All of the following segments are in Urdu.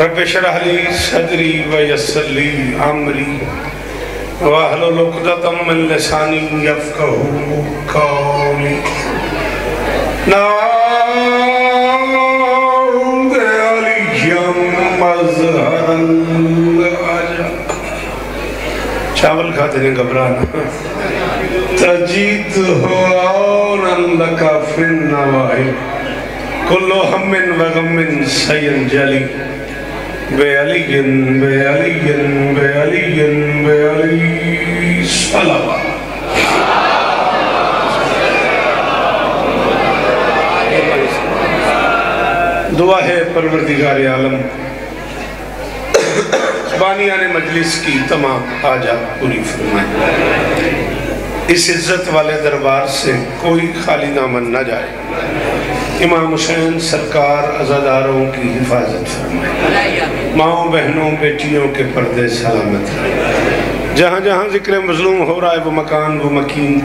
رب اشرح لي صدري ويسر لي امري واحلل عقدة من لساني يفقهوا قولي نعوذ عليا مظهر العجب چاول کھاتے ہیں گھبرانا تجید عونا لك في النواحب كل هم وغم سينجلي بعلي بعلي بعلي بعلي صلوات دعا ہے پروردگار عالم بانیان مجلس کی تمام حاجات پوری فرمائے اس عزت والے دربار سے کوئی خالی دامن نہ جائے امام حسین سرکار عزاداروں کی حفاظت فرمائے ماؤں بہنوں بیٹیوں کے پردے سلامت رہے جہاں جہاں ذکر مظلوم ہو رہا ہے وہ مکان وہ مکین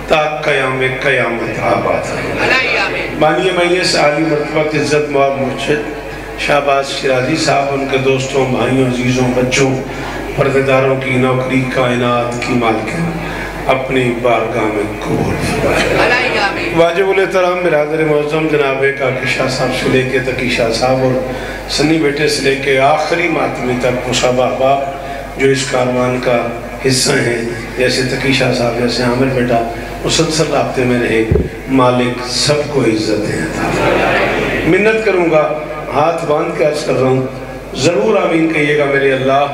تا قیام قیامت آباد رہے بانی مجلس عالی مرتبہ عزت مواب مرشد شہباز شیرازی صاحب ان کے دوستوں بھائیوں عزیزوں بچوں پردیداروں کی نوکری کائنات کی مالکن اپنی بارگاہ میں قبول فرمائے واجب الاحترام برادر معظم جناب کاکی شاہ صاحب سے لے کے تقی شاہ صاحب اور سنی بیٹے سے لے کے آخری ماتمی تک مصابہ احباب جو اس کاروان کا حصہ ہیں جیسے تقی شاہ صاحب جیسے عامر بیٹا مسلسل رابطے میں رہے مالک سب کو عزت ہے منت کروں گا ہاتھ باندھ کے عرض کر رہا ہوں ضرور آمین کہیے گا میرے اللہ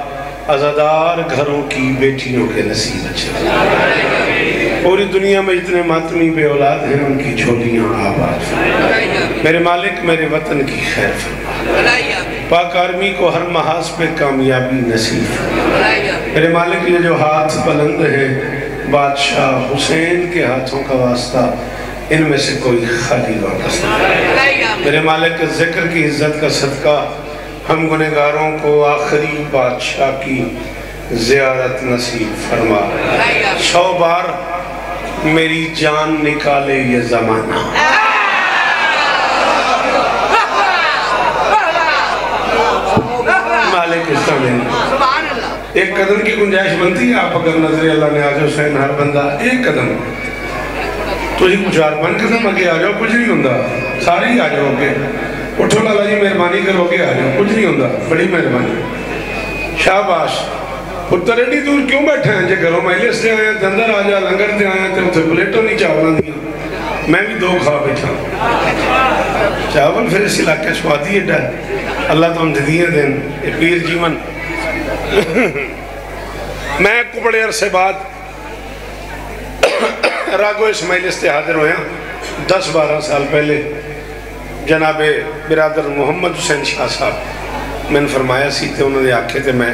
عزادار گھروں کی بیٹیوں کے نصیب اچھے پوری دنیا میں جتنے ماتمی بے اولاد ہیں ان کی جھولیاں آباد میرے مالک میرے وطن کی خیر فرما پاک آرمی کو ہر محاذ پہ کامیابی نصیب میرے مالک یہ جو ہاتھ بلند ہیں بادشاہ حسین کے ہاتھوں کا واسطہ ان میں سے کوئی خالی واپس نہیں میرے مالک کے ذکر کی عزت کا صدقہ ہم گنہگاروں کو آخری بادشاہ کی زیارت نصیب فرما 100 بار میری جان نکالے یہ زمانہ مالک اس طرح ایک قدم کی گنجائش بنتی ہے آپ اگر نظر اللہ نے آج حسین ہر بندہ ایک قدم تو ہی کچھ 4-5 قدم آگے آ جاؤ کچھ نہیں ہوندہ سارے ہی آ جاؤ گے اٹھو لالا جی مہربانی کرو گے آ جاؤ کچھ نہیں ہوندہ بڑی مہربانی شاباش پتر ایڈی دور کیوں بیٹھے ہیں جے گھروں مہلیس سے آئے ہیں اندر آ جا لنگر دے آئے ہیں تے پلیٹوں نہیں چاولا دیا میں بھی 2 کھا بیٹھا چاول پھر اس علاقے سوادی ہے ڈال اللہ تو ہم جدیئے دیں پیر جیون میں کو بڑے عرصے بعد راگو اسماعیل سے حاضر ہویا 10-12 سال پہلے جناب برادر محمد حسین شاہ صاحب میں نے فرمایا سی تھے انہوں نے آکھے تھے میں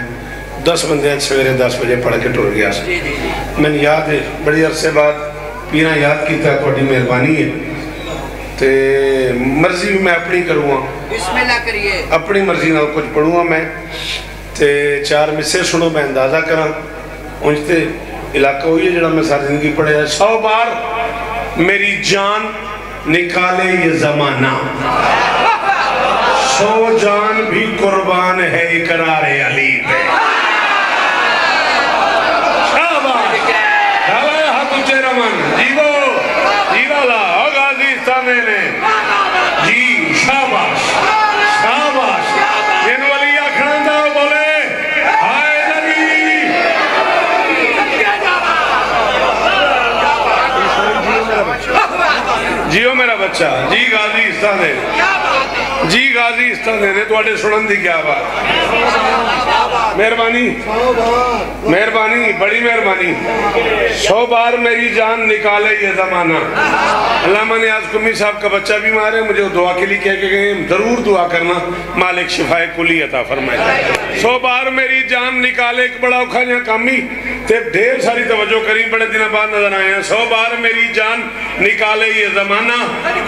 10 بندے سویرے 10 بجے پڑھ کے ٹور گیا سا میں نے یاد ہے بڑی عرصے بعد پینا یاد کی تھا کوئی مہربانی ہے تے مرضی بھی میں اپنی کروں گا بسم اللہ کریے اپنی مرضی نہ کچھ پڑھوں گا میں تے 4 مصرے سنو میں اندازہ کرا انجھتے علاقہ ہوئی ہے جڑا میں ساری زندگی پڑھے 100 بار میری جان نکالے یہ زمانہ 100 جان بھی قربان ہے اقرار علی پہ شاباش ڈھالا ہاتھ اچھے رمان جیو جیوالا او غازی سامنے نے جی شاباش شاباش جن والی آکھاندہ بولے ہائے نبی جیو میرا بچہ جی غازی استادے جی غازی استادے نے تو آٹے سنن دی کیا بات مہربانی مہربانی بڑی مہربانی 100 بار میری جان نکالے یہ زمانہ علامہ نیاز کمی صاحب کا بچہ بھی مارے مجھے دعا کے لیے کہہ کے گئے ضرور دعا کرنا مالک شفائے کلی عطا فرمائے 100 بار میری جان نکالے ایک بڑا اکھا جہاں کامی تے ڈھیر ساری توجہ کریں بڑے دن بعد نظر آئے ہیں 100 بار میری جان نکالے یہ زمانہ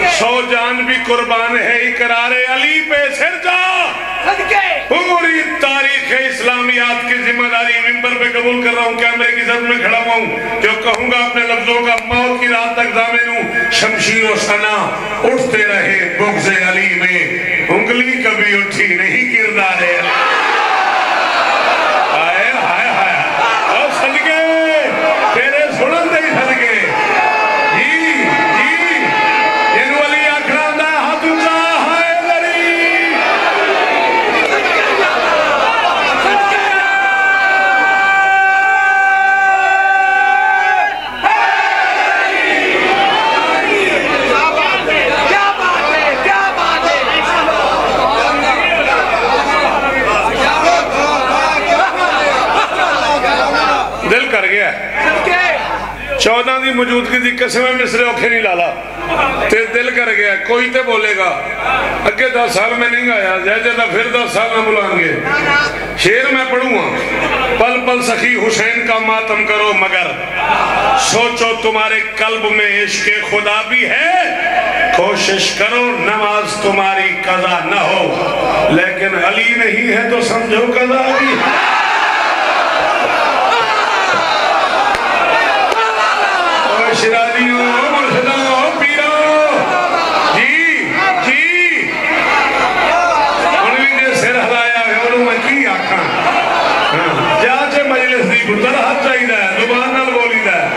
100 جان بھی قربان ہے اقرار علی پہ سر جا پوری تاریخ اسلامیات کی ذمہ داری ممبر پہ قبول کر رہا ہوں کیمرے کی ضرور میں کھڑا ہوں جو کہوں گا اپنے لفظوں کا موت کی رات تک دامنوں شمشیر و سنا اٹھتے رہے بغض علی میں انگلی کبھی اٹھی نہیں کردار علی دی موجودگی دی قسم مصرے اوکھے نہیں لالا تے دل کر گیا کوئی تے بولے گا اگے 10 سال میں نہیں آیا جیجے دا پھر 10 سال میں بلائیں گے شعر میں پڑھوں گا پل پل سخی حسین کا ماتم کرو مگر سوچو تمہارے قلب میں عشق خدا بھی ہے کوشش کرو نماز تمہاری قضا نہ ہو لیکن علی نہیں ہے تو سمجھو قضا بھی ہے شرادیوں مرشدوں پیروں جی جی انہوں نے سر ہلایا ہے انہوں میں کی آکھاں جاچے مجلس دی پتر ہاتھ چاہی دا ہے زبان نال بولی دا ہے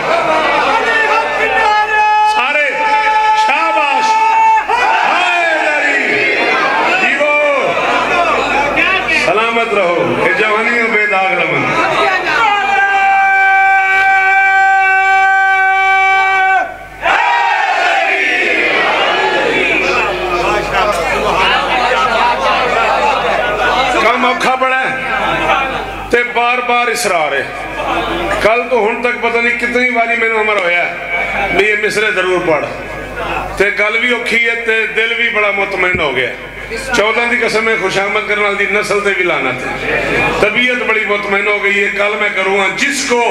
سارے شاباش ہائے داری جیو سلامت رہو کہ جوانیوں بے داغ رمن موقع پڑا ہے تے بار بار اسرار ہے کل تو ہن تک پتہ نہیں کتنی باری میں نے عمر ہویا ہے میں یہ مصرے ضرور پڑھ تے گل بھی اوکھی ہے تے دل بھی بڑا مطمئن ہو گیا 14 دی قسم میں خوش آمد کرنا دی نسل تے بھی لعنت ہے طبیعت بڑی مطمئن ہو گئی ہے کل میں کروں گا جس کو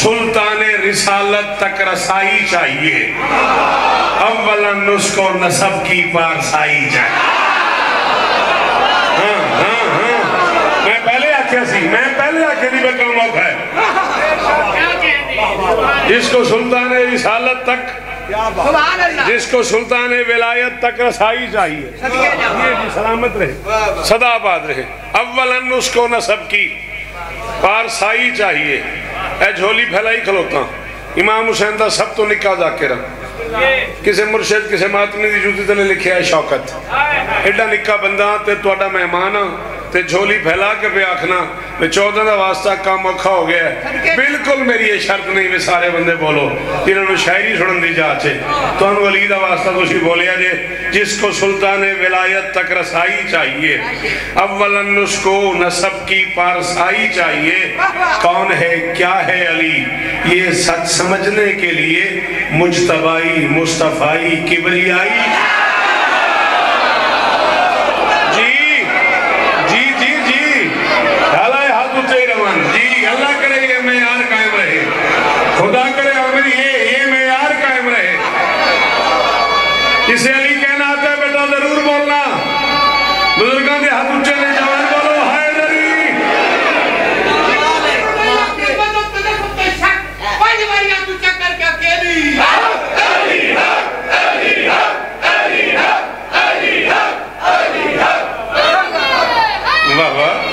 سلطان رسالت تک رسائی چاہیے اولا اس کو نسب کی پارسائی چاہیے میں پہلے آکھے دی بے کام موقع ہے جس کو سلطان رسالت تک جس کو سلطان ولایت تک رسائی چاہیے سلامت رہے صدا آباد رہے اولاً اس کو نسب کی پارسائی چاہیے اے جھولی پھیلائی کھلوتا امام حسین دا سب تو نکاح ذاکرہ کسے مرشد کسے ماتمی دی جوتی تلے لکھے ہے شوکت ایڈا نکاح بندہ تے توڑا مہمانا تے جھولی پھیلا کے پہ آکھنا میں 14 دا واسطہ کام موقع ہو گیا ہے بالکل میری یہ شرط نہیں میں سارے بندے بولو جنہوں نے شاعری سنن دی جاچے تو انہوں علی دا واسطہ تو بولے آجے جس کو سلطان ولایت تک رسائی چاہیے اولاً اس کو نسب کی پارسائی چاہیے کون ہے کیا ہے علی یہ سچ سمجھنے کے لیے مجتبائی مصطفائی کبریائی خدا کرے عمری یہ معیار قائم رہے اسے علی کہنا آتا ہے بیٹا ضرور بولنا بزرگان دے ہاتھ اچھے لے جوان بولو حیدری واہ واہ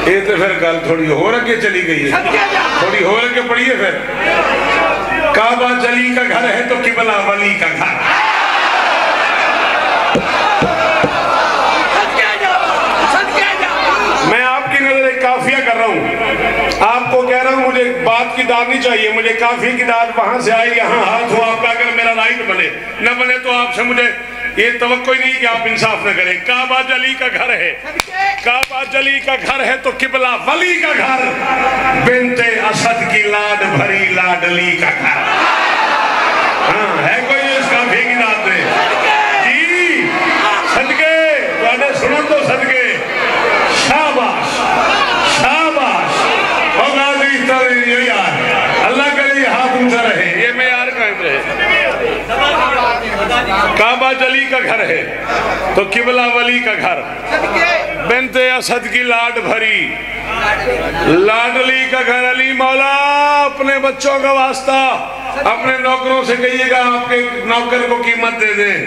یہ تو پھر گل تھوڑی ہو رکھے چلی گئی ہے تھوڑی ہو رکھے پڑھئے پھر کعبہ جلی کا گھر ہے تو قبلہ ولی کا گھر میں آپ کی نظر ایک کافیہ کر رہا ہوں آپ کو کہہ رہا ہوں مجھے بات کی داد نہیں چاہیے مجھے کافیہ کی داد وہاں سے آئے یہاں ہاتھ ہو آپ کا اگر میرا رائٹ بنے نہ بنے تو آپ سے مجھے یہ توقع نہیں کہ آپ انصاف نہ کریں کعبہ جلی کا گھر ہے کعبہ جلی کا گھر ہے تو قبلہ ولی کا گھر بنت اسد کی لاڈ بھری لاڈلی کا گھر ہاں ہے کوئی اس کافی کی داد دے جی صدقے تو آنے سنو تو صدقے شاباش شاباش غازی یار اللہ کے لیے ہاتھ اونچا رہے یہ معیار قائم رہے کعبہ جلی کا گھر ہے تو قبلہ ولی کا گھر بنت اسد کی لاڈ بھری لاڈلی کا گھر علی مولا اپنے بچوں کا واسطہ اپنے نوکروں سے کہیے گا آپ کے نوکر کو قیمت دے دیں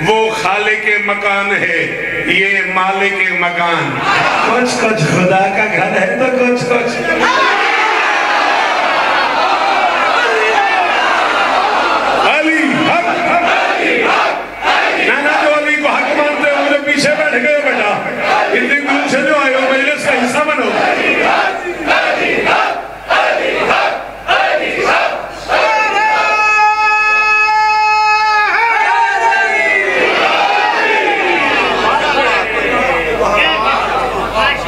وہ خالق مکان ہے یہ مالک مکان کچھ کچھ خدا کا گھر ہے تو کچھ کچھ پیچھے بیٹھ گئے بیٹا اتنی دور سے جو آئے ہو مجلس کا حصہ بنو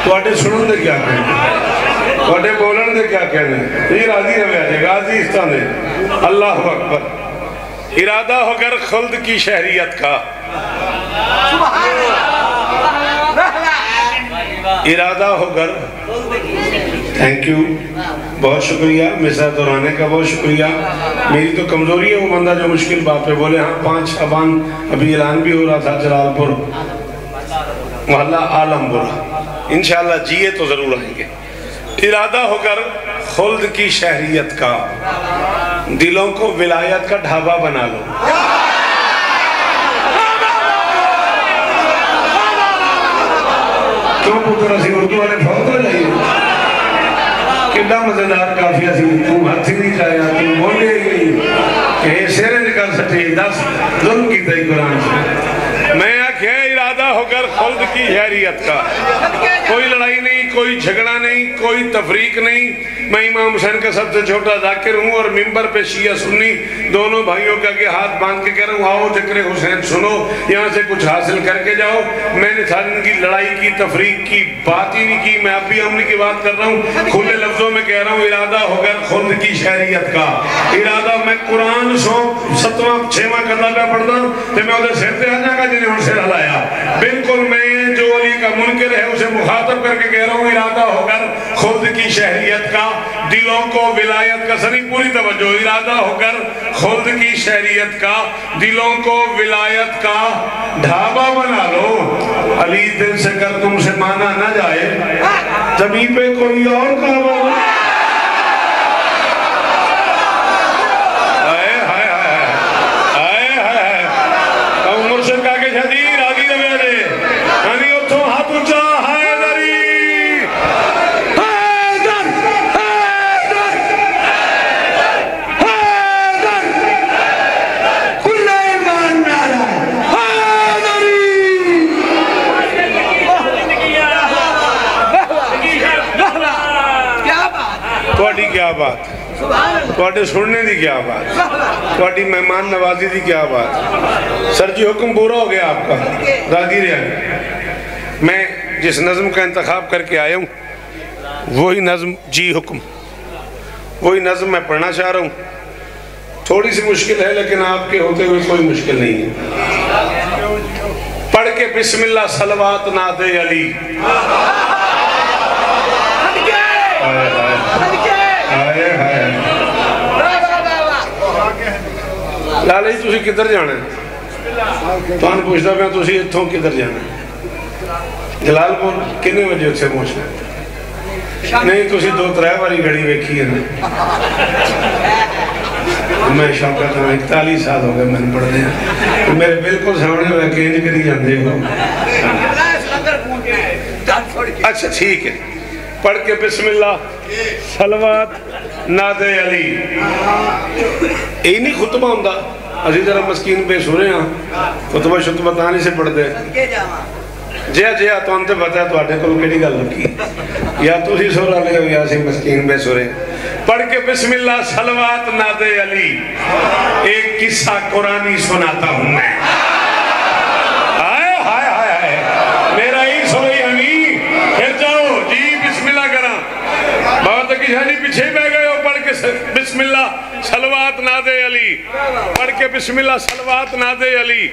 تو آٹے سنوں دے کیا کہیں وڈے بولن دے کیا کہنے یہ راضی رہے آجے غازی استانے اللہ اکبر ارادہ ہو گر خلد کی شہریت کا ارادہ ہو گر تھینک یو بہت شکریہ مصرع دہرانے کا بہت شکریہ میری تو کمزوری ہے وہ بندہ جو مشکل بات پہ بولے ہاں 5 شعبان ابھی اعلان بھی ہو رہا تھا جلال پور محلہ عالم برا انشاءاللہ جیے تو ضرور آئیں گے ارادہ ہو کر خلد کی شہریت کا دلوں کو ولایت کا ڈھابا بنا لو کیوں پتر اسی اردو والے بہت ہو جائیے کڈا مزیدار کافیہ سی تم ہاتھ ہی نہیں چاہیا تم بولے ہی نہیں کہ یہ شیرے نکل سکتے 10 ظلم کی تئی قرآن سے میں آکھیا ارادہ ہو کر خلد کی شہریت کا کوئی لڑائی نہیں کوئی جھگڑا نہیں کوئی تفریق نہیں میں امام حسین کا سب سے چھوٹا ذاکر ہوں اور ممبر پہ شیعہ سنی دونوں بھائیوں کا کہ ہاتھ باندھ کے کہہ رہا ہوں آؤ ذکر حسین سنو یہاں سے کچھ حاصل کر کے جاؤ میں نے سارن کی لڑائی کی تفریق کی بات ہی نہیں کی میں اب بھی امن کی بات کر رہا ہوں کھلے لفظوں میں کہہ رہا ہوں ارادہ ہو کر خلد کی شہریت کا ارادہ میں قرآن 7واں 6واں کرنا پہ پڑھتا ہوں تو میں ادھر سہتے آ جاگا جنہیں ان سے ہلایا بالکل میں جو علی کا منکر ہے اسے مخاطب کر کے کہہ رہا ہوں ارادہ ہو کر خلد کی شہریت کا دلوں کو ولایت کا سنی پوری توجہ ارادہ ہو کر خلد کی شہریت کا دلوں کو ولایت کا ڈھابا بنا لو علی دل سے کر تم سے مانا نہ جائے زمین پہ کوئی اور کعبہ کیا بات توڑے سننے دی کیا بات توڑی مہمان نوازی دی کیا بات سر جی حکم پورا ہو گیا آپ کا راضی رہا میں جس نظم کا انتخاب کر کے آیا ہوں وہی نظم جی حکم وہی نظم میں پڑھنا چاہ رہا ہوں تھوڑی سی مشکل ہے لیکن آپ کے ہوتے ہوئے کوئی مشکل نہیں ہے پڑھ کے بسم اللہ صلوات ناد علی لالے جی تُسی کدھر جانا ہے تو آن پوچھتا پہ تُسی اتھوں کدھر جانا ہے جلال پور کنے وجہ سے پوچھنا ہے نہیں تُسی 2-3 باری گھڑی ویکھی ہے میں شوقت ہوں 41 سال ہو گئے میں نے پڑھ دیا میرے بالکل سامنے میں کینج کری جاندے ہو اچھا ٹھیک ہے پڑھ کے بسم اللہ صلوات ناد علی یہ نہیں خطبہ ہوں دا عزیز ذرا مسکین بے سورے ہیں خطبہ شطبہ تانی سے پڑھ دے جیا تو انتے بتا ہے تو آٹے کو کیڑی گل رکھی یا تو ہی سورہ لے ہو یا سی مسکین بے سورے پڑھ کے بسم اللہ صلوات ناد علی ایک قصہ قرآنی سناتا ہوں میں میرا ہی سوئی ہمیں پھر جاؤ جی بسم اللہ کرا بہت کشانی پیچھے بہ گئے ہو پڑھ کے بسم اللہ صلوات ناد علی پڑھ کے بسم اللہ صلوات ناد علی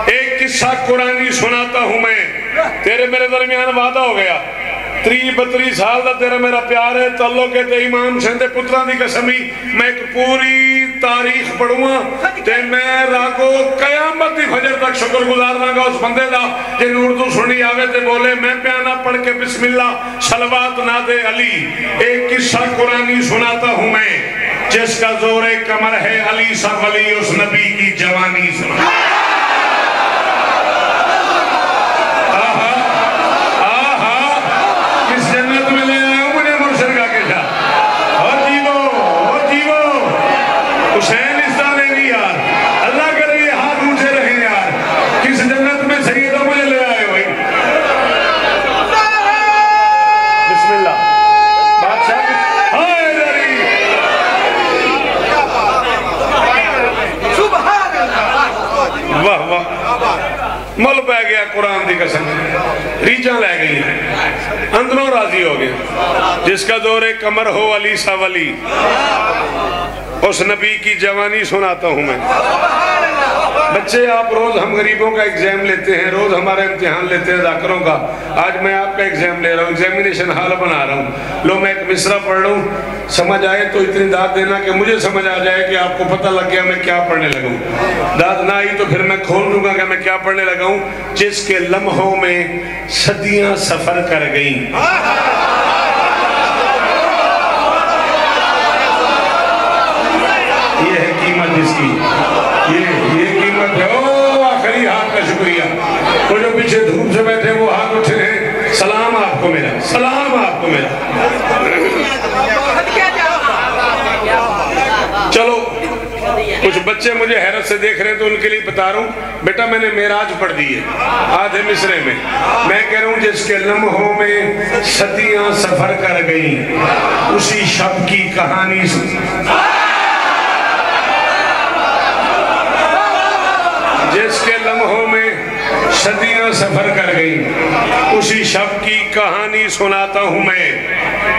ایک قصہ قرآنی سناتا ہوں میں تیرے میرے درمیان وعدہ ہو گیا 30-32 سال دا تیرا میرا پیار ہے تعلق ہے تے امام حسین دے پتران دی قسمی میں ایک پوری تاریخ پڑھوں تے میں راگو قیامت دی فجر تک شکر گزارنا گا اس بندے دا جن اردو سنی آوے تے بولے میں پیانا پڑھ کے بسم اللہ صلوات ناد علی ایک قصہ قرآنی سناتا ہوں میں جس کا زور کمر ہے علی سا ولی اس نبی کی جوانی سنا حسین اس طرح نہیں یار اللہ کرے یہ ہاتھ اونچے رہیں یار کس جنت میں سیدہ مجھے لے آئے ہوئی بسم اللہ بادشاہ ہائے دری قرآن دی قسم ریجاں لے گئی اندروں راضی ہو گئے جس کا دور کمر ہو علی سا ولی اس نبی کی جوانی سناتا ہوں میں بچے آپ روز ہم غریبوں کا ایگزام لیتے ہیں روز ہمارا امتحان لیتے ہیں ذاکروں کا آج میں آپ کا ایگزام لے رہا ہوں ایگزامینیشن حال بنا رہا ہوں لو میں ایک مصرع پڑھ رہا ہوں سمجھ آئے تو اتنی داد دینا کہ مجھے سمجھ آ جائے کہ آپ کو پتہ لگ گیا میں کیا پڑھنے لگا ہوں داد نہ آئی تو پھر میں کھول دوں گا کہ میں کیا پڑھنے لگا ہوں جس کے لمحوں میں صدیاں سفر کر گئیں یہ ہے قیمت اس کی یہ قیمت ہے آخری ہاتھ کا شکریہ وہ جو پیچھے دھوپ سے بیٹھے وہ ہاتھ اٹھے ہیں سلام آپ کو میرا سلام آپ کو میرا چلو کچھ بچے مجھے حیرت سے دیکھ رہے ہیں تو ان کے لیے بتا رہا ہوں بیٹا میں نے معراج پڑھ دی ہے آدھے مصرے میں کہہ رہا ہوں جس کے لمحوں میں صدیاں سفر کر گئیں اسی شب کی کہانی جس کے لمحوں میں صدیاں سفر کر گئیں اسی شب کی کہانی سناتا ہوں میں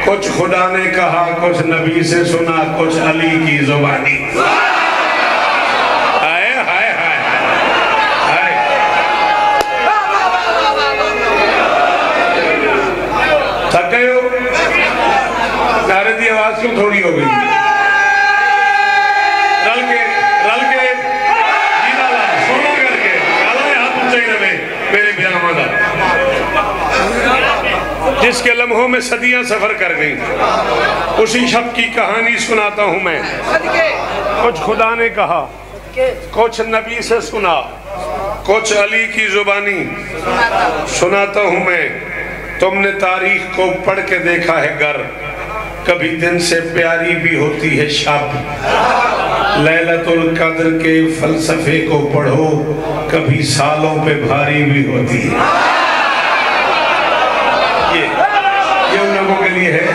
کچھ خدا نے کہا کچھ نبی سے سنا کچھ علی کی زبانی ہائے ہائے ہائے تھک گئے ہو نعرے دی آواز کیوں تھوڑی ہو گئی جس کے لمحوں میں صدیاں سفر کر گئیں اسی شب کی کہانی سناتا ہوں میں کچھ خدا نے کہا کچھ نبی سے سنا کچھ علی کی زبانی سناتا ہوں میں تم نے تاریخ کو پڑھ کے دیکھا ہے گر کبھی دن سے پیاری بھی ہوتی ہے شب لیلۃ القدر کے فلسفے کو پڑھو کبھی سالوں پہ بھاری بھی ہوتی ہے یہ ان لوگوں کے لیے ہے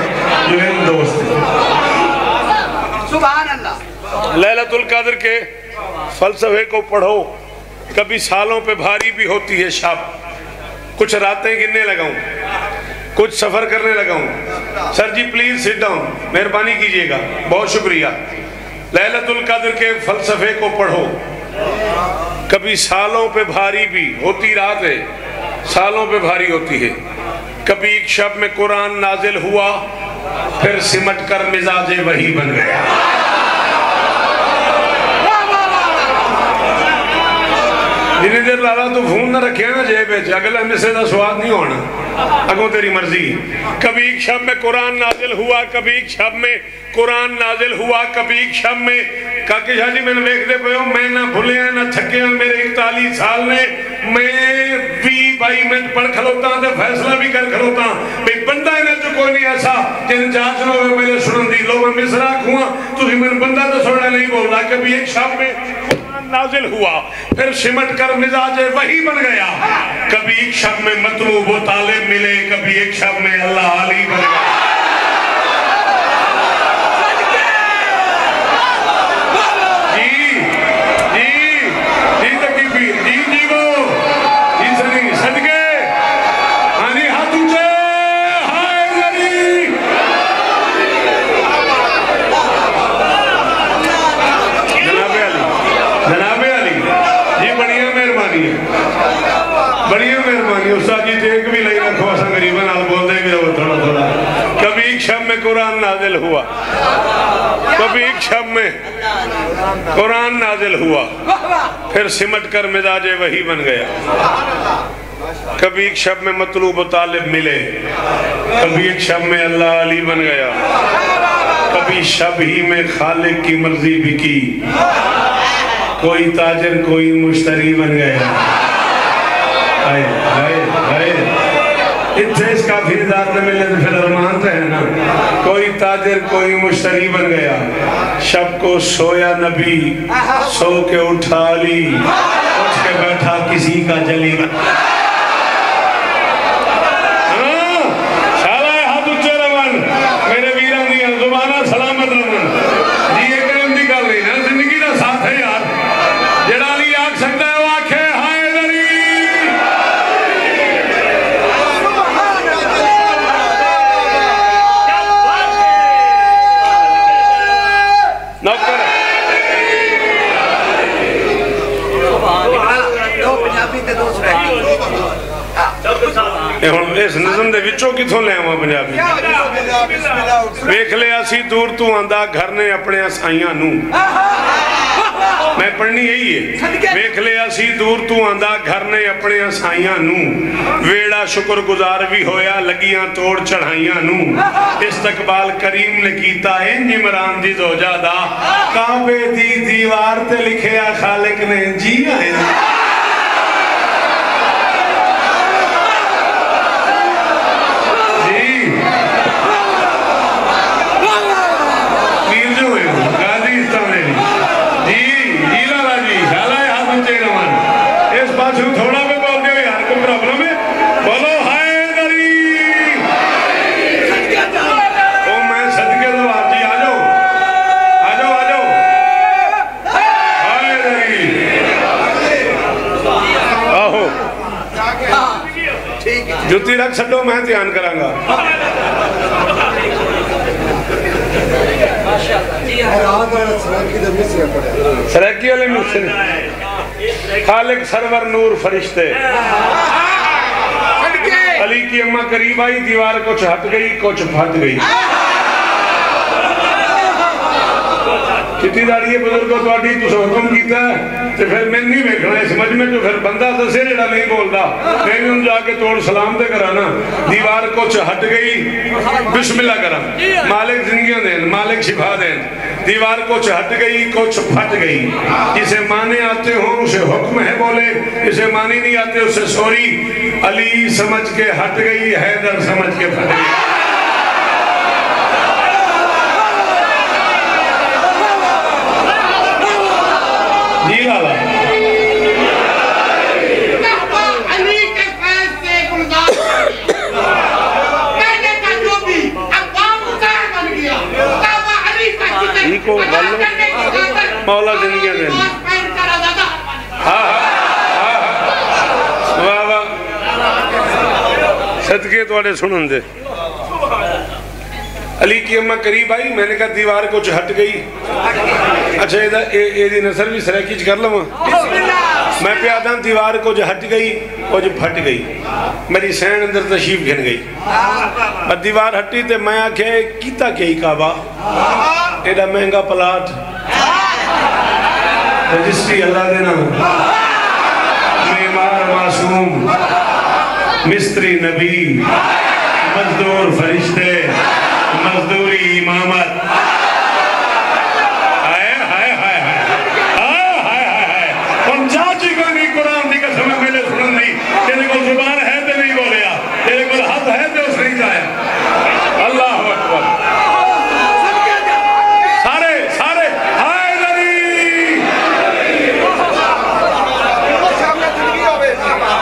جو علم دوست ہیں سبحان اللہ لیلۃ القدر کے فلسفے کو پڑھو کبھی سالوں پہ بھاری بھی ہوتی ہے شب کچھ راتیں گننے لگا ہوں کچھ سفر کرنے لگا ہوں سر جی پلیز سٹ ڈاؤن مہربانی کیجئے گا بہت شکریہ لیلۃ القدر کے فلسفے کو پڑھو کبھی سالوں پہ بھاری بھی ہوتی رات ہے سالوں پہ بھاری ہوتی ہے کبھی ایک شب میں قرآن نازل ہوا پھر سمٹ کر مزاج وحی بن گیا جنہیں دیر لالا تو فون نہ رکھے نا جیبے اگلا مصرے دا سواد نہیں ہونا اگوں تیری مرضی کبھی ایک شب میں قرآن نازل ہوا کبھی ایک شب میں قرآن نازل ہوا کبھی ایک شب میں کاکے شاہ جی میں نے دیکھ دے پہ ہوں میں نہ بھولیا نہ تھکیا میرے 41 سال نے میں بھی بھائی میں پڑھ کھلوتا ہوں تو فیصلہ بھی کر کھلوتا ہوں بھئی بندہ ہے نا جو کوئی نہیں ایسا جن جاج لو میں میرے سنن دی لو میں مصرہ کھواں تو ہی میں بندہ تو سننا نہیں بولنا کبھی ایک شب میں نازل ہوا پھر سمٹ کر مزاج وحی بن گیا کبھی ایک شب میں مطلوب و طالب ملے کبھی ایک شب میں اللہ علی بن گیا بڑی مہربانی استاد جی دیکھ بھی لئی رکھو اسا غریباں نال بول دے بھی رہو تھوڑا تھوڑا کبھی ایک شب میں قرآن نازل ہوا کبھی ایک شب میں قرآن نازل ہوا پھر سمٹ کر مزاج وحی بن گیا کبھی ایک شب میں مطلوب و طالب ملے کبھی ایک شب میں اللہ علی بن گیا کبھی شب ہی میں خالق کی مرضی بھی کی کوئی تاجر کوئی مشتری بن گیا اتنے اس کا پھر ذات میں ملے پھر ارمان تو ہے نا کوئی تاجر کوئی مشتری بن گیا شب کو سویا نبی سو کے اٹھا لی اٹھ کے بیٹھا کسی کا جلی بن شالہ ہاتھ اچھے رمن میرے ویران دیا زبانہ سلامت رمن جی ایک رم دی کر رہی نا زندگی دا ساتھ ہے یار جڑا لی آگ سکتا ہے وہ آنکھیں ہائے دری اس نظم دے وچوں کتھوں لے آواں پنجابی ویکھ لیا سی دور تو آندا گھر نے اپنے اسائیاں نو میں پڑھنی یہی ہے ویکھ لیا سی دور تو آندا گھر نے اپنے اسائیاں نو ویڑا شکر گزار بھی ہویا لگیاں توڑ چڑھائیاں نو استقبال کریم نے کیتا انج عمران دی زوجہ دا کعبے دی دیوار تے لکھیا خالق نے جی آئے جوتی رکھ سٹو میں دھیان کروں گا سریکی والے مصر خالق سرور نور فرشتے علی کی اماں قریب آئی دیوار کچھ ہٹ گئی کچھ پھٹ گئی کتنی داڑی ہے بزرگوں تو آڈی تو حکم کیتا ہے تو پھر میں نہیں بیکھنا ہے سمجھ میں تو پھر بندہ دسے جڑا نہیں بولتا میں نے ان جا کے توڑ سلام دے کرانا دیوار کچھ ہٹ گئی بسم اللہ کرا مالک زندگیاں دین مالک شفا دین دیوار کچھ ہٹ گئی کچھ پھٹ گئی جسے معنی آتے ہوں اسے حکم ہے بولے جسے معنی نہیں آتے اسے سوری علی سمجھ کے ہٹ گئی حیدر سمجھ کے پھٹ گئی جی لالا علی کے فیض سے گلدار پہلے کا جو بھی اقوام اتار بن گیا کعبہ علی کا جی کو غلو مولا زندگیاں دیں واہ واہ صدقے توڑے سنن دے علی کی اماں قریب آئی میں نے کہا دیوار کچھ ہٹ گئی اچھا یہ نصر بھی سریکی کر لوں میں پیاداں دیوار کچھ ہٹ گئی کچھ پھٹ گئی میری سین اندر تشریف گھن گئی دیوار ہٹی تے میں آکھے کیتا کیا کعبہ ایڈا مہنگا پلاٹ رجسٹری اللہ دینا معمار معصوم مستری نبی مزدور فرشتے مزدوری امامت آئے ہائے ہائے ہائے ہائے ہائے ان چاچی کو نہیں قرآن دی قسم میں ملے سنن دی تیرے کو زبان ہے تے نہیں بولیا تیرے کو ہاتھ ہے تے اس نہیں جایا اللہ اکبر سارے سارے ہائے ذری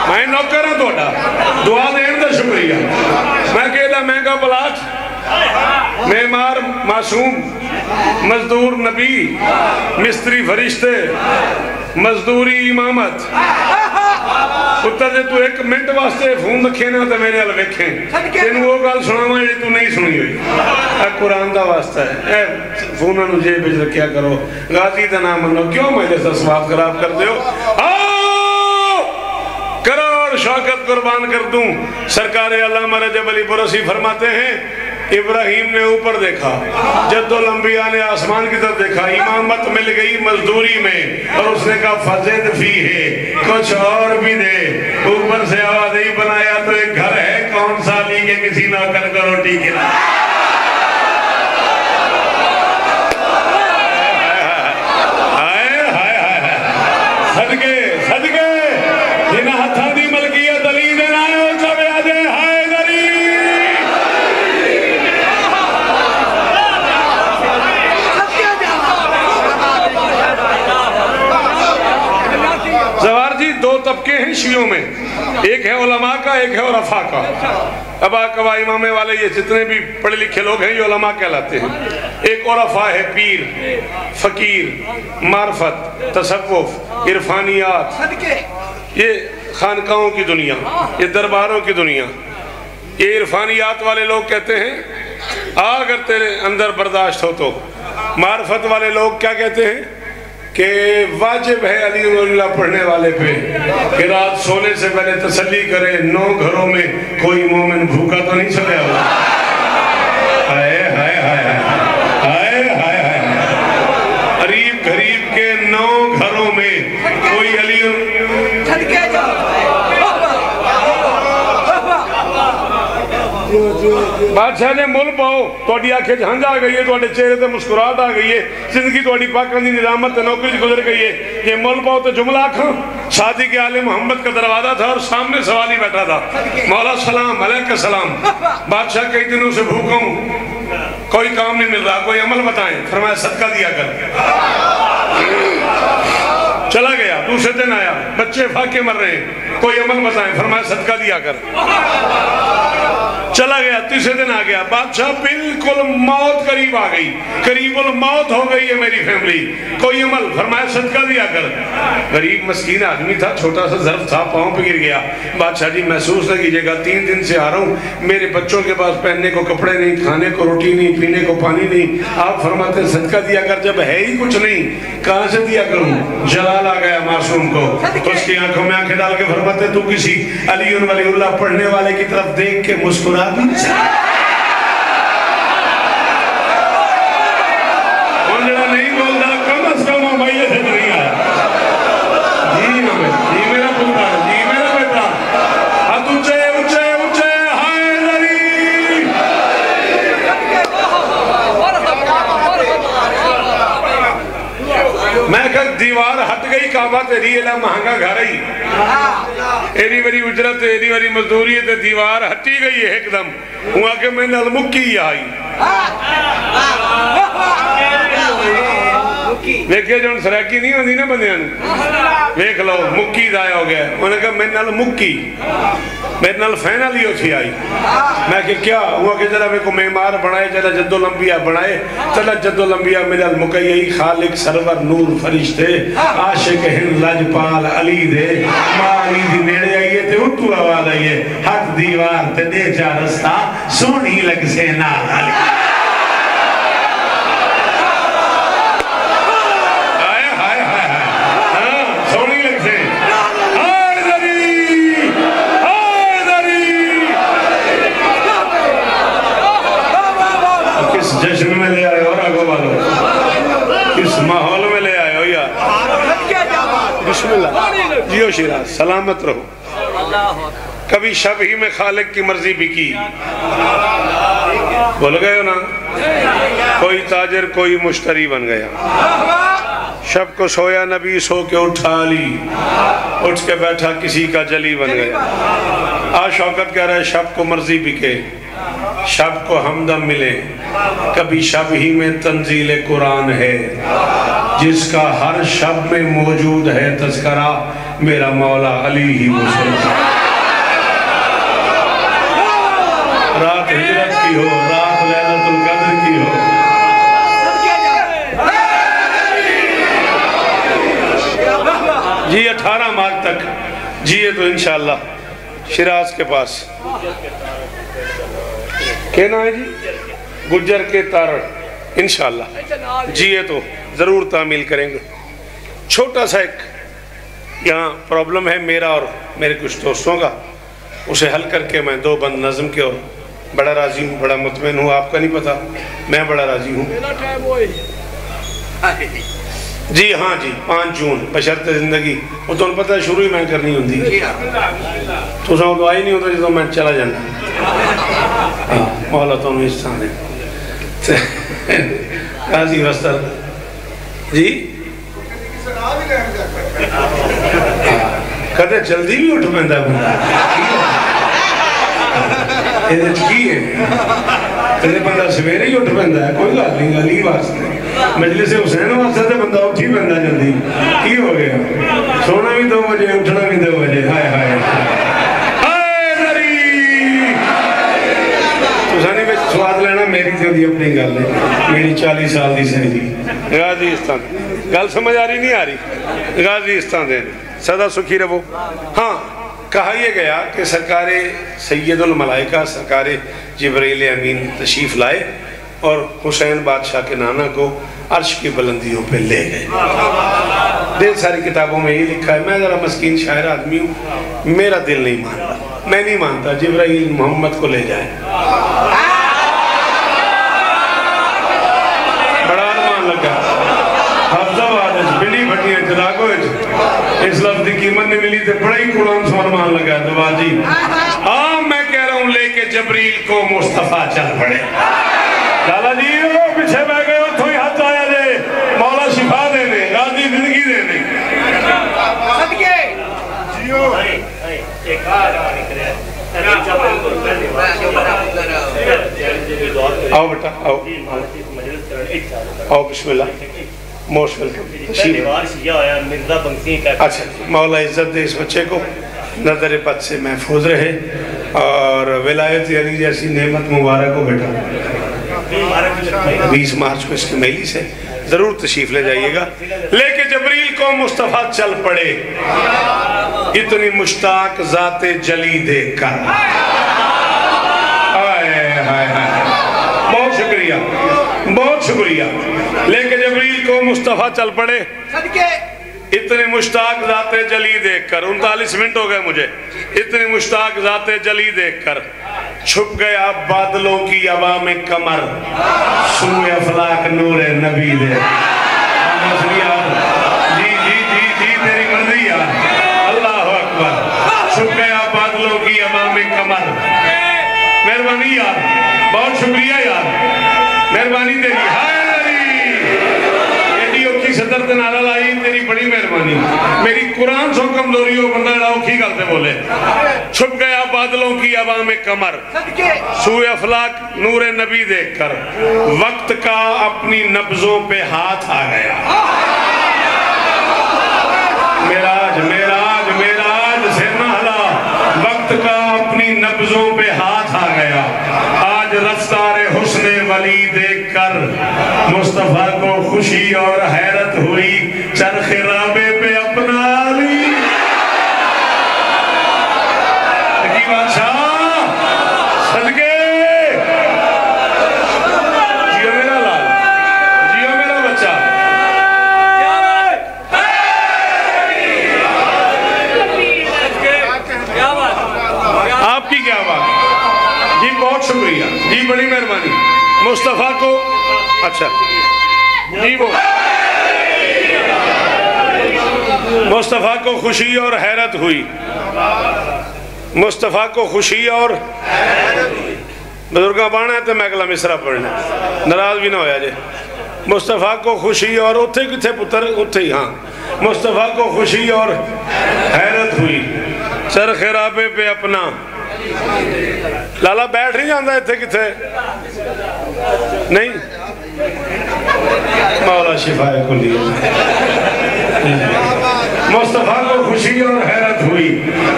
میں نوکر ہوں توڑا دعا دین دا شکریہ میں کہتا مہنگا پلاٹ معمار معصوم مزدور نبی مستری فرشتے مزدوری امامت اتر دے تو ایک منٹ واسطے فون رکھینا تو میرے حل ویکھیں تین وہ گال سناواں جی تو نہیں سنی ہوئی اے قرآن دا واسطہ ہے اے فونہ نو جے بج رکھیا کرو غازی دا نام منو کیوں میں جیسا سواب خراب کر دیو کروڑ شوکت قربان کر دوں سرکار علامہ رجب علی برسی فرماتے ہیں ابراہیم نے اوپر دیکھا جد الانبیاء نے آسمان کی طرف دیکھا امامت مل گئی مزدوری میں اور اس نے کہا فزد فی ہے کچھ اور بھی دے اوپر سے آواز نہیں بنایا تو ایک گھر ہے کون سا لی کے کسی نوکر کو روٹی کھلا صدقے صدقے جنہ ہتھا دی ملکیت علی دن آئے ہو چوے آجے ہائے ذری زوار جی دو طبقے ہیں شیعوں میں ایک ہے علماء کا ایک ہے عرفاء کا ابا قوا امامے والے یہ جتنے بھی پڑھے لکھے لوگ ہیں یہ علماء کہلاتے ہیں ایک عرفاء ہے پیر فقیر معرفت تصوف عرفانیات یہ خانقاہوں کی دنیا یہ درباروں کی دنیا یہ عرفانیات والے لوگ کہتے ہیں اگر تیرے اندر برداشت ہو تو معرفت والے لوگ کیا کہتے ہیں کہ واجب ہے علی اللہ پڑھنے والے پہ کہ رات سونے سے پہلے تسلی کرے 9 گھروں میں کوئی مومن بھوکا تو نہیں چلے ہوگا. ہائے ہائے ہائے ہائے ہائے ہائے. قریب غریب کے 9 گھروں میں کوئی علی بادشاہ نے مل پاؤ توڑی آنکھیں جھنج آ گئی ہے توڑے چہرے تے مسکرات آ گئی ہے زندگی توڑی پاکن دی نظامت تے نوکری گزر گئی ہے یہ مل پاؤ تے جملہ آنکھاں شادی کے آل محمد کا دروازہ تھا اور سامنے سوالی بیٹھا تھا مولا سلام علیکہ السلام بادشاہ کئی دنوں سے بھوکا ہوں کوئی کام نہیں مل رہا کوئی عمل بتائیں فرمایا صدقہ دیا کر چلا گیا دوسرے دن آیا بچے پھاکے مر رہے ہیں کوئی عمل بتائیں فرمایا صدقہ دیا کر چلا گیا تیسرے دن آ گیا بادشاہ بالکل موت قریب آ گئی قریب الموت ہو گئی ہے میری فیملی کوئی عمل فرمایا صدقہ دیا کر غریب مسکین آدمی تھا چھوٹا سا ظرف تھا پاؤں پہ گر گیا بادشاہ جی محسوس نہ کیجئے گا 3 دن سے آ رہا ہوں میرے بچوں کے پاس پہننے کو کپڑے نہیں کھانے کو روٹی نہیں پینے کو پانی نہیں آپ فرماتے صدقہ دیا کر جب ہے ہی کچھ نہیں کہاں سے دیا کروں جلال آ گیا معصوم کو اس کی آنکھوں میں آنکھیں ڈال کے فرماتے تو کسی علی ولی اللہ پڑھنے والے کی طرف دیکھ کے مسکرا بھی انجڑا نہیں بولتا کم از کم بھائی سے نہیں آیا جی میرا پتر جی میرا بیٹا ہاتھ اونچے اونچے اونچے ہائے ذری میں کہ دیوار ہٹ گئی کعبہ تیری الہ مہنگا گھر ہی ایری بری اجرت ایری بری مزدوری تے دیوار ہٹی گئی ہے ایک دم ہوا کہ میں نل مکی آئی دیکھئے جو سریکی نہیں ہوندی نا بندیاں دیکھ لو مکی دایا ہو گیا انہوں نے کہا میں نل مکی میرے نل فینہ لیو تھی آئی میں کہ کیا ہوا کہ جلہ میں کو میمار بنائے جلہ جد الانبیاء بنائے جلہ جد الانبیاء من المقیئی خالق سرور نور فرشتے عاشق ہند لجپال علی دے مالی دی نیڑے آئیے تے اٹھو آواز آئیے حق دیوار تے دے جا رستہ سونی لگ سے نال علی جشن میں لے آئے اور آگو والو کس ماحول میں لے آئے ہو یا بسم اللہ جیو شیراز سلامت رہو کبھی شب ہی میں خالق کی مرضی بھی کی بھول گئے ہو نا کوئی تاجر کوئی مشتری بن گیا شب کو سویا نبی سو کے اٹھا لی اٹھ کے بیٹھا کسی کا جلی بن گیا آج شوکت کہہ رہا ہے شب کو مرضی بکے شب کو ہمدم ملے کبھی شب ہی میں تنزیل قرآن ہے جس کا ہر شب میں موجود ہے تذکرہ میرا مولا علی ہی مسلم رات ہجرت کی ہو رات لیلۃ القدر کی ہو جی 18 مارچ تک جیے تو انشاءاللہ شیراز کے پاس کہنا ہے جی گجر کے تارڑ انشاءاللہ جیے تو ضرور تعمیل کریں گے چھوٹا سا ایک یہاں پرابلم ہے میرا اور میرے کچھ دوستوں کا اسے حل کر کے میں 2 بند نظم کے اور بڑا راضی ہوں بڑا مطمئن ہوں آپ کا نہیں پتا میں بڑا راضی ہوں جی ہاں جی 5 جون بشرط زندگی وہ تو پتہ ہے شروع ہی میں کرنی ہوں دی تو ساں دعائی نہیں ہوتا جس میں چلا جانا مولا تو انہوں اس طرح قاضی وستر جی کہتے جلدی بھی اٹھ بندہ بندہ یہ کی ہے کہتے بندہ سویرے ہی اٹھ بندہ ہے کوئی گال نہیں گالی واسطے مجلس حسین واسطے بندہ اٹھی بندہ جلدی کی ہو گیا سونا بھی 2 بجے اٹھنا بھی 2 بجے ہائے ہائے سانی میں سواد لینا میری تھی ہوتی اپنی گل ہے میری 40 سال دی سہیلی غازیستان گل سمجھ آ رہی نہیں آ رہی غازیستان دے صدا سکھی رہو ہاں کہا یہ گیا کہ سرکار سید الملائکہ سرکار جبرائیل امین تشریف لائے اور حسین بادشاہ کے نانا کو عرش کی بلندیوں پہ لے گئے. ڈھیر ساری کتابوں میں یہ لکھا ہے. میں ذرا مسکین شاعر آدمی ہوں, میرا دل نہیں مانتا, میں نہیں مانتا جبرائیل محمد کو لے جائے. بڑا ارمان لگا حفظہ وادج بلی بھٹیاں جداگوج اس لفظ کی قیمت نے ملی تھے. بڑا ہی قرآن سے ارمان لگا دعا جی. میں کہہ رہا ہوں لے کے جبریل کو مصطفیٰ چل پڑے. لالا جی پیچھے بہ گئے ہو تھوڑی ہاتھ آیا جائے مولا شفا دینے غازی زندگی دینے. آؤ بیٹا آؤ آؤ بسم اللہ موسٹ ویلکم. اچھا مولا عزت دے اس بچے کو, نظر بد سے محفوظ رہے اور ولایت علی جیسی نعمت مبارک ہو. بیٹا 20 مارچ کو اس کی میلی سے ضرور تشریف لے جائیے گا. لے کے جبریل کو مصطفیٰ چل پڑے اتنی مشتاق ذات جلی دیکھ کر. بہت شکریہ بہت شکریہ. لے کے جبریل کو مصطفیٰ چل پڑے اتنی مشتاق ذات جلی دیکھ کر. 39 منٹ ہو گئے مجھے. اتنی مشتاق ذات جلی دیکھ کر چھپ گیا بادلوں کی ہوا میں کمر سوئے افلاک نور نبی دے. جی جی جی جی تیری مرضی یار. اللہ اکبر. چھپ گیا بادلوں کی ہوا میں کمر. مہربانی یار, بہت شکریہ یار, مہربانی تیری. صدر تنارا لائی تیری بڑی مہربانی. میری قرآن سو کمزوری ہو بندہ لاؤ کی گلتے بولے. چھپ گیا بادلوں کی ہوا میں کمر سوئے افلاک نور نبی دیکھ کر وقت کا اپنی نبضوں پہ ہاتھ آ گیا. میراج میراج میراج سے نہلا وقت کا اپنی نبضوں پہ ہاتھ آ گیا. آج رفتار حسن ولی دیکھ کر مصطفیٰ کو خوشی اور حیرت ہوئی. چرخ رابے پہ اپنا لی کی بادشاہ صدقے. جیو میرا لال, جیو میرا بچہ. آپ کی کیا بات جی, بہت شکریہ جی, بڑی مہربانی. مصطفیٰ کو اچھا جی وہ مصطفیٰ کو خوشی اور حیرت ہوئی. مصطفیٰ کو خوشی اور بزرگاں بانا ہے تو میں اگلا مصرع پڑھنا ناراض بھی نہ ہویا جے. مصطفیٰ کو خوشی اور اتھے کتھے پتر اتھے ہی. ہاں مصطفیٰ کو خوشی اور حیرت ہوئی. چرخ رابے پہ اپنا لالا بیٹھ نہیں جاندہ اتھے کتھے نہیں. مولا شفائے کو لیا. مصطفیٰ کو خوشی اور حیرت ہوئی.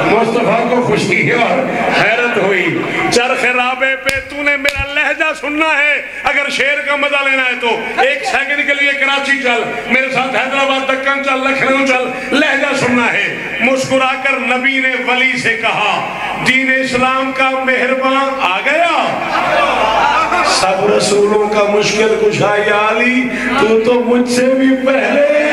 مصطفیٰ کو خوشی اور حیرت ہوئی. چرخ رابے پہ تو نے میرا لہجہ سننا ہے. اگر شعر کا مزہ لینا ہے تو 1 سیکنڈ کے لیے کراچی چل, میرے ساتھ حیدرآباد دکن چل, لکھنؤ چل, لہجہ سننا ہے. مسکرا کر نبی نے ولی سے کہا دین اسلام کا مہربان آ گیا. سب رسولوں کا مشکل کشا یا علی تو مجھ سے بھی پہلے.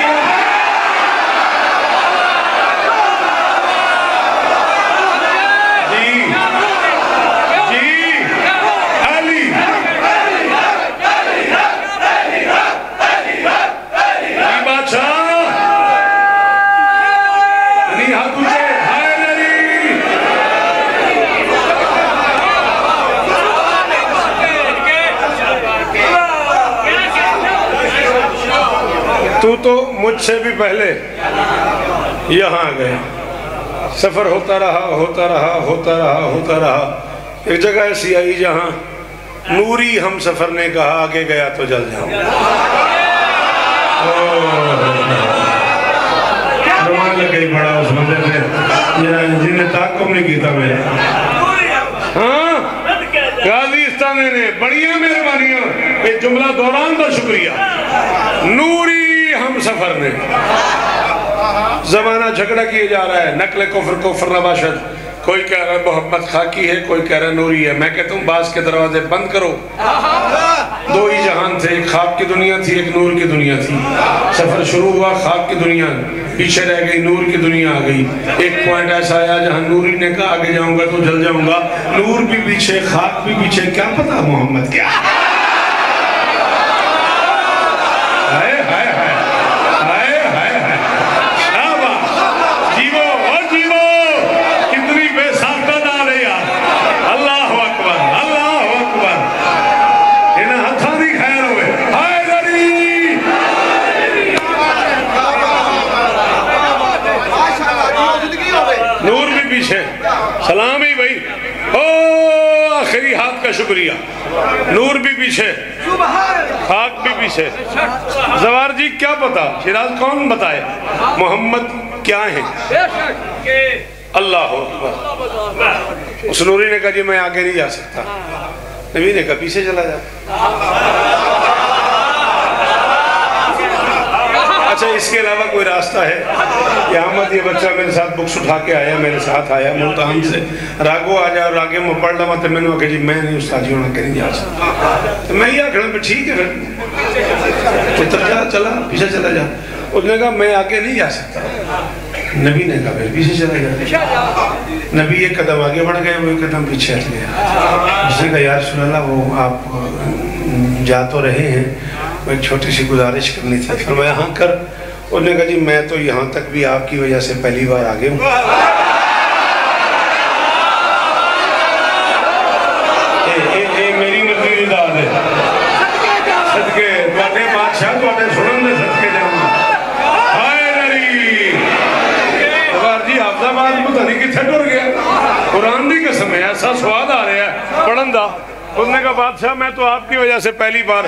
تو مجھ سے بھی پہلے یہاں گئے. سفر ہوتا رہا ہوتا رہا ہوتا رہا ہوتا رہا. ایک جگہ ایسی آئی جہاں نوری ہم سفر نے کہا آگے گیا تو جل جاؤں. روان لگ گئی بڑا اس بندے پہ جنہیں تعقب نہیں کیتا میرا. ہاں غازی استانے نے بڑیاں مہربانیاں. ایک جملہ دوران دا شکریہ. نوری ہم سفر نے زمانہ جھگڑا کیے جا رہا ہے. نقل کفر کفر نباشد. کوئی کہہ رہا ہے محمد خاکی ہے, کوئی کہہ رہا ہے نوری ہے. میں کہتا ہوں باز کے دروازے بند کرو. دو ہی جہان تھے، ایک خاک کی دنیا تھی، ایک نور کی دنیا تھی. سفر شروع ہوا خاک کی دنیا، پیچھے رہ گئی، نور کی دنیا آ گئی. ایک پوائنٹ ایسا آیا جہاں نوری نے کہا آگے جاؤں گا تو جل جاؤں گا. نور بھی پیچھے، خاک بھی پیچھے، کیا پتا محمد کیا ہے. سلام ہی بھائی، آخری ہاتھ کا شکریہ. نور بھی پیچھے، خاک بھی پیچھے. زوار جی کیا پتا شیراز کون بتائے محمد کیا ہیں؟ اللہ اکبر. اس نوری نے کہا جی میں آگے نہیں جا سکتا. نبی نے کہا پیچھے چلا جا. اچھا اس کے علاوہ کوئی راستہ ہے؟ یہ احمد یہ بچہ میرے ساتھ بکس اٹھا کے آیا، میرے ساتھ آیا ملتان سے. راگو آ جا، راگے میں پڑھ لما تو میں نے کہا جی میں نہیں استاد جی ہونا کہ نہیں جا سکتا. تو میں یہ آکھنا پہ ٹھیک ہے پھر اتر جا، چلا پیچھے چلا جا. اس نے کہا میں آگے نہیں جا سکتا. نبی نے کہا پھر پیچھے چلا جا. نبی ایک قدم آگے بڑھ گئے، وہ ایک قدم پیچھے ہٹ گیا. اس نے کہا یا رسول اللہ وہ آپ جا تو رہے ہیں، وہ ایک چھوٹی سی گزارش کرنی تھی. فرمایا ہاں کر. انہوں نے کہا جی میں تو یہاں تک بھی آپ کی وجہ سے پہلی بار آگے ہوں. اے میری مرضی داد ہے صدقے تواڈے بادشاہ تواڈے سنن دے صدقے جاواں. ہائے نری بار جی حافظ آباد پتہ نہیں کتھے ٹر گیا. قرآن دی قسم ہے ایسا سواد آ رہا ہے پڑھن دا. اس نے کہا بادشاہ میں تو آپ کی وجہ سے پہلی بار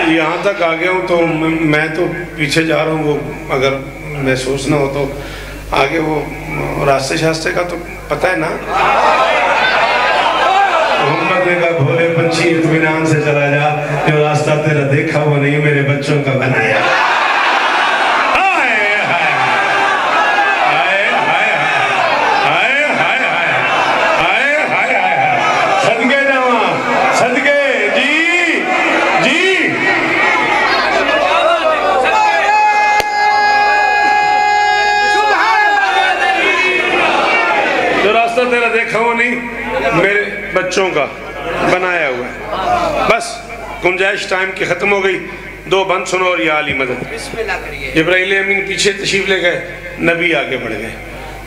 یہاں تک آ گیا ہوں، تو میں تو پیچھے جا رہا ہوں. وہ اگر محسوس نہ ہو تو آگے وہ راستے شاستے کا تو پتہ ہے نا. محمد نے کہا بھولے پنچھی اطمینان سے چلا جا، جو راستہ تیرا دیکھا وہ نہیں میرے بچوں کا بنایا. تیرا دیکھا ہو نہیں میرے بچوں کا بنایا ہوا ہے. بس گنجائش ٹائم کی ختم ہو گئی. دو بند سنو اور یا علی مدد. جبرائیل امین پیچھے تشریف لے گئے، نبی آگے بڑھ گئے.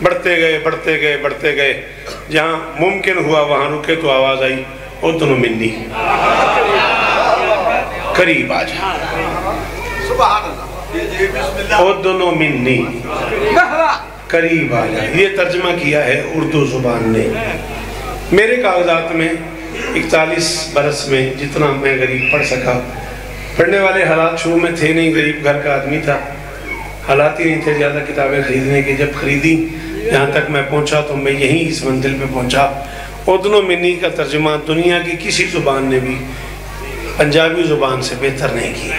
بڑھتے گئے بڑھتے گئے بڑھتے گئے. جہاں ممکن ہوا وہاں رکے تو آواز آئی اُدنو منی، قریب آ جا. اُدنو منی، قریب آ جائے. یہ ترجمہ کیا ہے اردو زبان نے. میرے کاغذات میں 41 برس میں جتنا میں غریب پڑھ سکا. پڑھنے والے حالات شروع میں تھے نہیں، غریب گھر کا آدمی تھا، حالات ہی نہیں تھے زیادہ کتابیں خریدنے کے. جب خریدی یہاں تک میں پہنچا تو میں یہیں اس منزل پہ پہنچا. اُدنو منی کا ترجمہ دنیا کی کسی زبان نے بھی پنجابی زبان سے بہتر نہیں کیا.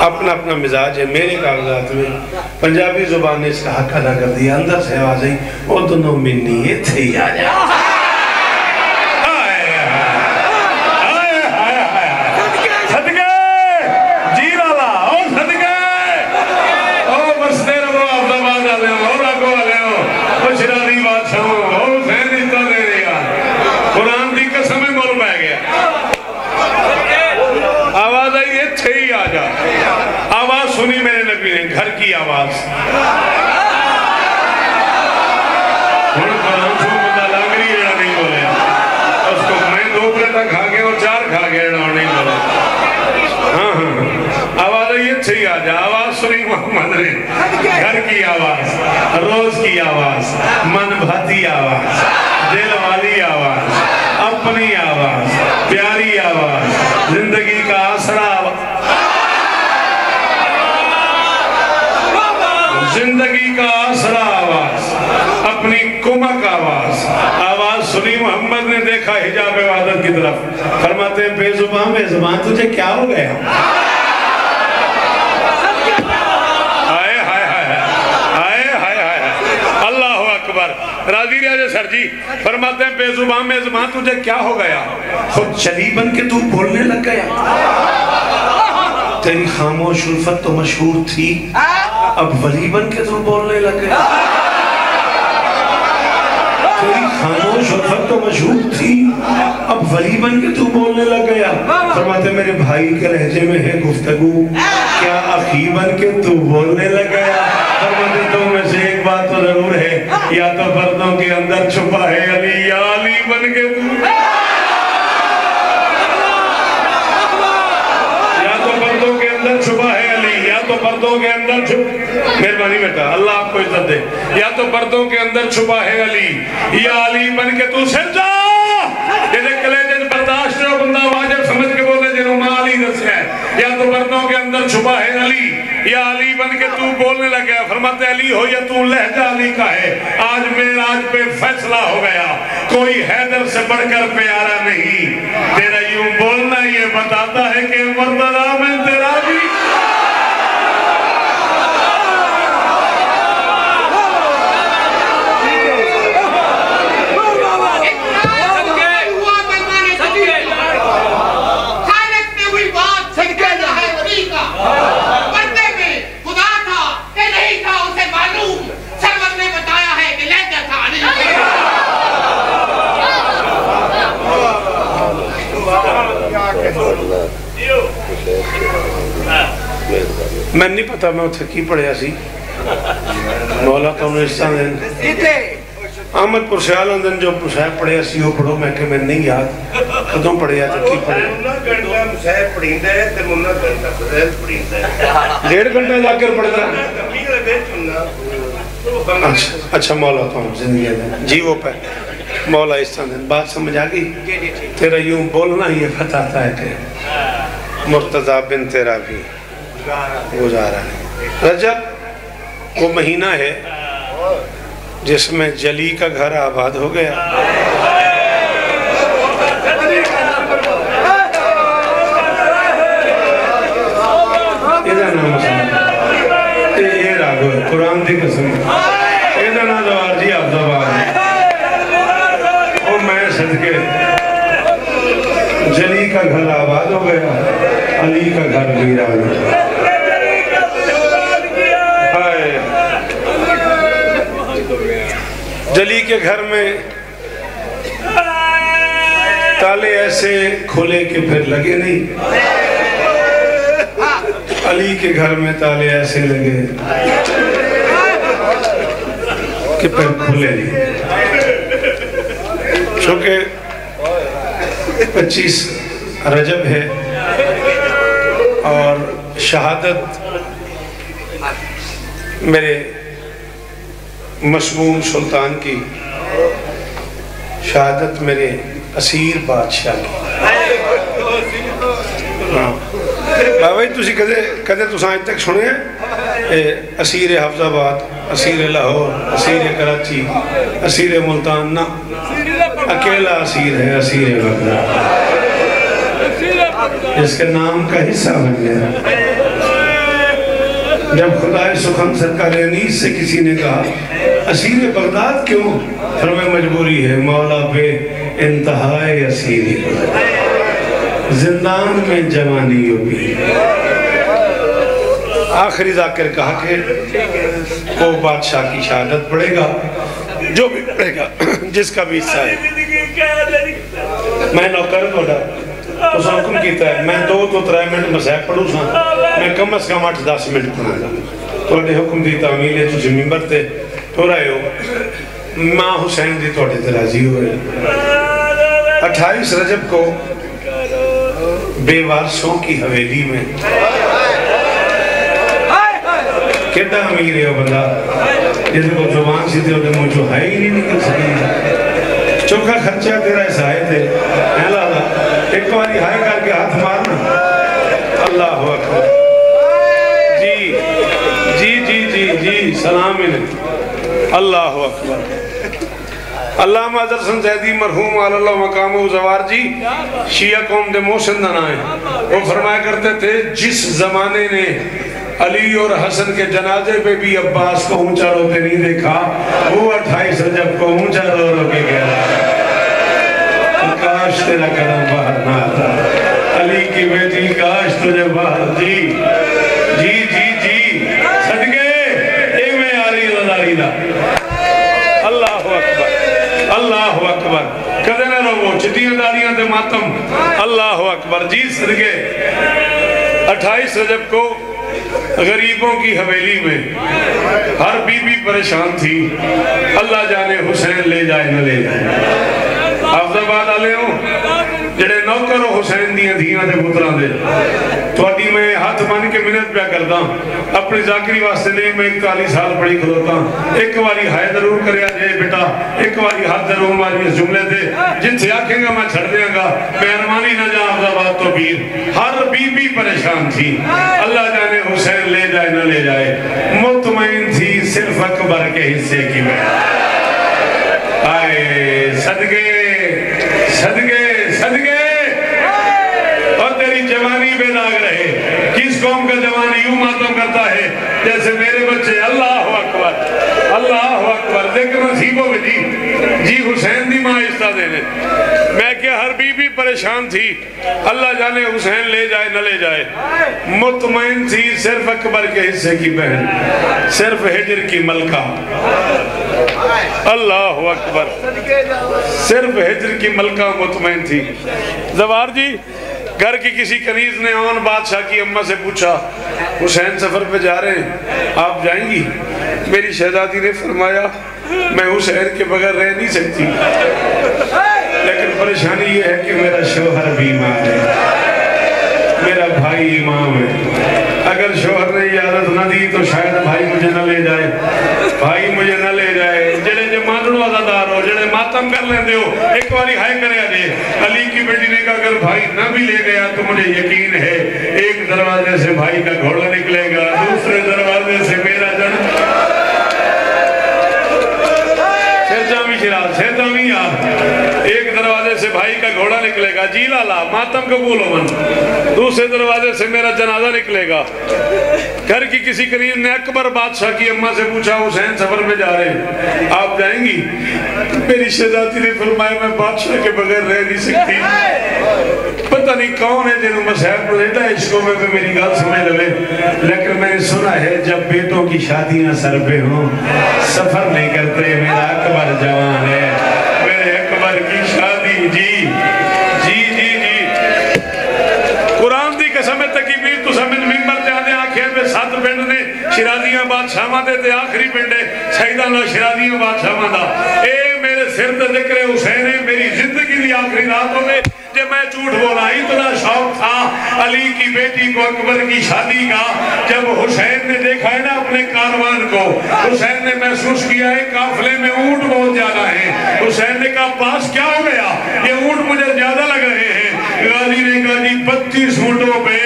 اپنا اپنا مزاج ہے. میرے کاغذات میں پنجابی زبان نے اس کا حق ادا کر دیا. اندر سے آواز آئی اُدنو منی، یہ تھے ہی آ جا. صدقے جی لالا او صدقے او بستے رہو آپ آباد آ لے ہو راگو آ لے ہو شراری بادشاہ ہو حسین تو دے دیا. قرآن دی قسم مول بہ گیا. آواز آئی یہ تھے ہی آ جا. آواز سنی میرے نبی نے، گھر کی آواز. قرآن سن بندہ لانگری ایڑا نہیں بولے. اس کو میں 2 پلیٹا کھا گیا اور 4 کھا گیا ایڑا نہیں بولے. ہاں ہاں آواز آئی یہ تھے ہی آ جا. آواز سنی محمد نے، گھر کی آواز، روز کی آواز، من بھاتی آواز، دل والی آواز، اپنی آواز، پیاری آواز، زندگی کا آسرا آواز، زندگی کا آسرا آواز، اپنی کمک آواز. آواز سنی محمد نے، دیکھا حجاب عبادت کی طرف. فرماتے ہیں بے زبان تجھے کیا ہو گیا؟ آئے ہائے ہائے ہائے ہائے. اللہ اکبر. راضی رہے اچھا جی فرماتے ہیں بے زبان میں زبان تجھے کیا ہو گیا؟ خود چلی بن کے تو بولنے لگ گیا۔ تیری خاموش الفت تو مشہور تھی، اب ولی بن کے تو بولنے لگ گیا۔ تیری خاموش الفت تو مشہور تھی، اب ولی بن کے تو بولنے لگ گیا۔ فرماتے ہیں میرے بھائی کے لہجے میں ہے گفتگو، کیا اخی بن کے تو بولنے لگ گیا؟ فرماتے ہیں تو میں سے ایک بات تو ضرور ہے، یا تو پردوں کے اندر چھپا ہے علی، یا علی بن کے تو چھپا ہے علی، یا تو پردوں کے اندر مہربانی بیٹا اللہ آپ کو عزت دے، یا تو پردوں کے اندر چھپا ہے علی، یا علی بن کے تو سر جا جیسے کلیجن برداشت رو بندہ واجب سمجھ کے بولے جنہوں ماں علی دس ہے، یا تو پردوں کے اندر چھپا ہے علی، یا علی بن کے تو بولنے لگا۔ فرماتے علی ہو یا تو لہجہ علی کا ہے، آج معراج پہ فیصلہ ہو گیا، کوئی حیدر سے بڑھ کر پیارا نہیں، تیرا یوں بولنا یہ بتاتا ہے کہ مرتضی میں تیرا بھی میں نہیں پتا میں اتھے کی پڑھیا سی مولا کمونسٹان دن احمد پرسیال اندن جو مسائب پڑھیا سی وہ پڑھو میں کہ میں نہیں یاد کدوں پڑھیا تھا کی پڑھیا مسائب پڑھین دے تے منہ گھنٹہ فضیل پڑھین دے 1.5 گھنٹہ جا کر پڑھتا اچھا مولا تو زندگی دن جی وہ پہ مولا استان دن بات سمجھ آگئی تیرا یوں بولنا یہ فتاتا ہے کہ مرتضی بن تیرا بھی گزارا ہے۔ رجب وہ مہینہ ہے جس میں جلی کا گھر آباد ہو گیا، قرآن دی قسم ایدہ نا دوار جی آپ دوار او میں صدقے جلی کا گھر آباد ہو گیا، علی کا گھر ویران جلی کے گھر میں تالے ایسے کھولے کہ پھر لگے نہیں، علی کے گھر میں تالے ایسے لگے کہ پھر کھلے نہیں۔ چونکہ 25 رجب ہے اور شہادت میرے مسموم سلطان کی، شہادت میرے اسیر بادشاہ کی۔ بھائی تُسی کدے تُساں آج تک سنے اسیر حفظ آباد، اسیر لاہور، اسیر کراچی، اسیر ملتان، نہ اکیلا اسیر ہے، اسیر بغداد، جس کے نام کا حصہ بن گیا۔ جب خدای سخن سرکار انیس سے کسی نے کہا اسیر بغداد کیوں؟ فرمائے مجبوری ہے، مولا پہ انتہائی اسیری زندان میں جوانی ہوگی۔ آخری ذاکر کہا کہ وہ بادشاہ کی شہادت پڑھے گا، جو بھی پڑھے گا، جس کا بھی حصہ ہے۔ میں نوکر توڑا اس نے حکم کیتا ہے میں 2-3 منٹ مسائب پڑھوں سا، میں کم از کم 8-10 منٹ پڑھوں گا۔ تو نے حکم دی تعمیل ہے تجھے ممبر تے تو رہے ہو ماں حسین دی توڑے ترازی ہوئے۔ 28 رجب کو بے وارثوں کی حویلی میں کہتا امیر ہے وہ بندہ جیسے کو زبان سی تھے انہیں مجھو ہائی ہی نہیں نکل سکی، چوکا خرچہ تیرا ایسا آئے تھے ایک باری ہائی کر کے ہاتھ مارنا۔ اللہ اکبر، جی جی جی جی جی سلام انہیں، اللہ اکبر۔ علامہ حضرت زیدی مرحوم علی اللہ مقام و زوار جی شیعہ قوم دے محسن دن آئے، وہ فرمایا کرتے تھے جس زمانے نے علی اور حسن کے جنازے پہ بھی عباس کو اونچا روتے نہیں دیکھا، وہ 28 رجب کو اونچا رو رو کے گیا۔ کاش تیرا قدم باہر نہ آتا، علی کی بیٹی کاش تجھے باہر جی جی جی جی صدقے اے میں آری رضاری دا۔ اللہ اکبر اللہ اکبر، کدے نہ رو چٹیاں داریاں تے ماتم، اللہ اکبر جی صدقے۔ 28 رجب کو غریبوں کی حویلی میں ہر بی بی پریشان تھی، اللہ جانے حسین لے جائے نہ لے جائے۔ حافظ آباد والے ہوں جڑے نوکر ہو حسین دیاں دھیاں دے پتراں دے، تھوڑی میں ہاتھ بن کے منت پیا کردا، اپنی ذاکری واسطے نہیں، میں 41 سال پڑھی کھلوتا، ایک باری ہائے ضرور کریا جے بیٹا، ایک باری ہاتھ ضرور ماری اس جملے دے، جن سے آکھیں گا میں چھڑ دیاں گا، مہربانی نہ جا حافظ آباد تو پیر۔ ہر بی بی پریشان تھی، اللہ جانے حسین لے جائے نہ لے جائے، مطمئن تھی صرف اکبر کے حصے کی میں۔ آئے صدقے صدقے صدقے، اور تیری جوانی بے داغ رہے۔ کس قوم کا جوانی یوں ماتم کرتا ہے جیسے میرے بچے؟ اللہ اکبر اللہ اکبر، دیکھ نصیبوں میں جی حسین دی ماں استہ دینے، میں کہ ہر بی بی پریشان تھی، اللہ جانے حسین لے جائے نہ لے جائے، مطمئن تھی صرف اکبر کے حصے کی بہن، صرف ہجر کی ملکہ، اللہ اکبر، صرف ہجر کی ملکہ مطمئن تھی۔ زوار جی گھر کی کسی کنیز نے آن بادشاہ کی اماں سے پوچھا حسین سفر پہ جا رہے ہیں، آپ جائیں گی؟ میری شہزادی نے فرمایا میں حسین کے بغیر رہ نہیں سکتی، لیکن پریشانی یہ ہے کہ میرا شوہر بیمار ہے، میرا بھائی امام ہے، اگر شوہر نے اجازت نہ دی تو شاید بھائی مجھے نہ لے جائے، بھائی مجھے نہ لے جائے۔ جڑے جو ماننو عزادار ہو، جڑے ماتم کر لیندے ہو، ایک باری ہائے کرے آجے۔ علی کی بیٹی نے کہا اگر بھائی نہ بھی لے گیا تو مجھے یقین ہے ایک دروازے سے بھائی کا گھوڑا نکلے گا، دوسرے دروازے سے میرا جن ایک دروازے سے بھائی کا گھوڑا نکلے گا، جی لالا ماتم قبول ہو من، دوسرے دروازے سے میرا جنازہ نکلے گا۔ گھر کی کسی کنیز نے اکبر بادشاہ کی اماں سے پوچھا حسین سفر میں جا رہے ہیں، آپ جائیں گی؟ میری شہزادی نے فرمایا میں بادشاہ کے بغیر رہ نہیں سکتی۔ پتہ نہیں کون ہے جنہوں مسائب کو دیتا ہے عشقوں میں میری گال سمجھ لے، لیکن میں نے سنا ہے جب بیٹوں کی شادیاں سر پہ ہوں سفر نہیں کرتے، میرا اکبر جوان ہے، میرے اکبر کی شادی جی جی جی جی۔ قرآن دی قسم تکبیر تو سمجھ ممبر جانے آنکھیں پہ 7 پنڈ نے شرادیاں بادشاہ دے تے آخری پنڈے سیدہ اللہ شرادیاں بادشاہ دا۔ اے میرے سر تے ذکر حسین ہے، میری زندگی دی آخری راتوں میں جب میں جھوٹ بولا، اتنا شوق تھا علی کی بیٹی کو اکبر کی شادی کا۔ جب حسین نے دیکھا ہے نا اپنے کاروان کو، حسین نے محسوس کیا ہے قافلے میں اونٹ بہت زیادہ ہیں، حسین نے کہا پاس کیا ہو گیا، یہ اونٹ مجھے زیادہ لگ رہے ہیں۔ غازی نے کہا جی 25 اونٹوں پہ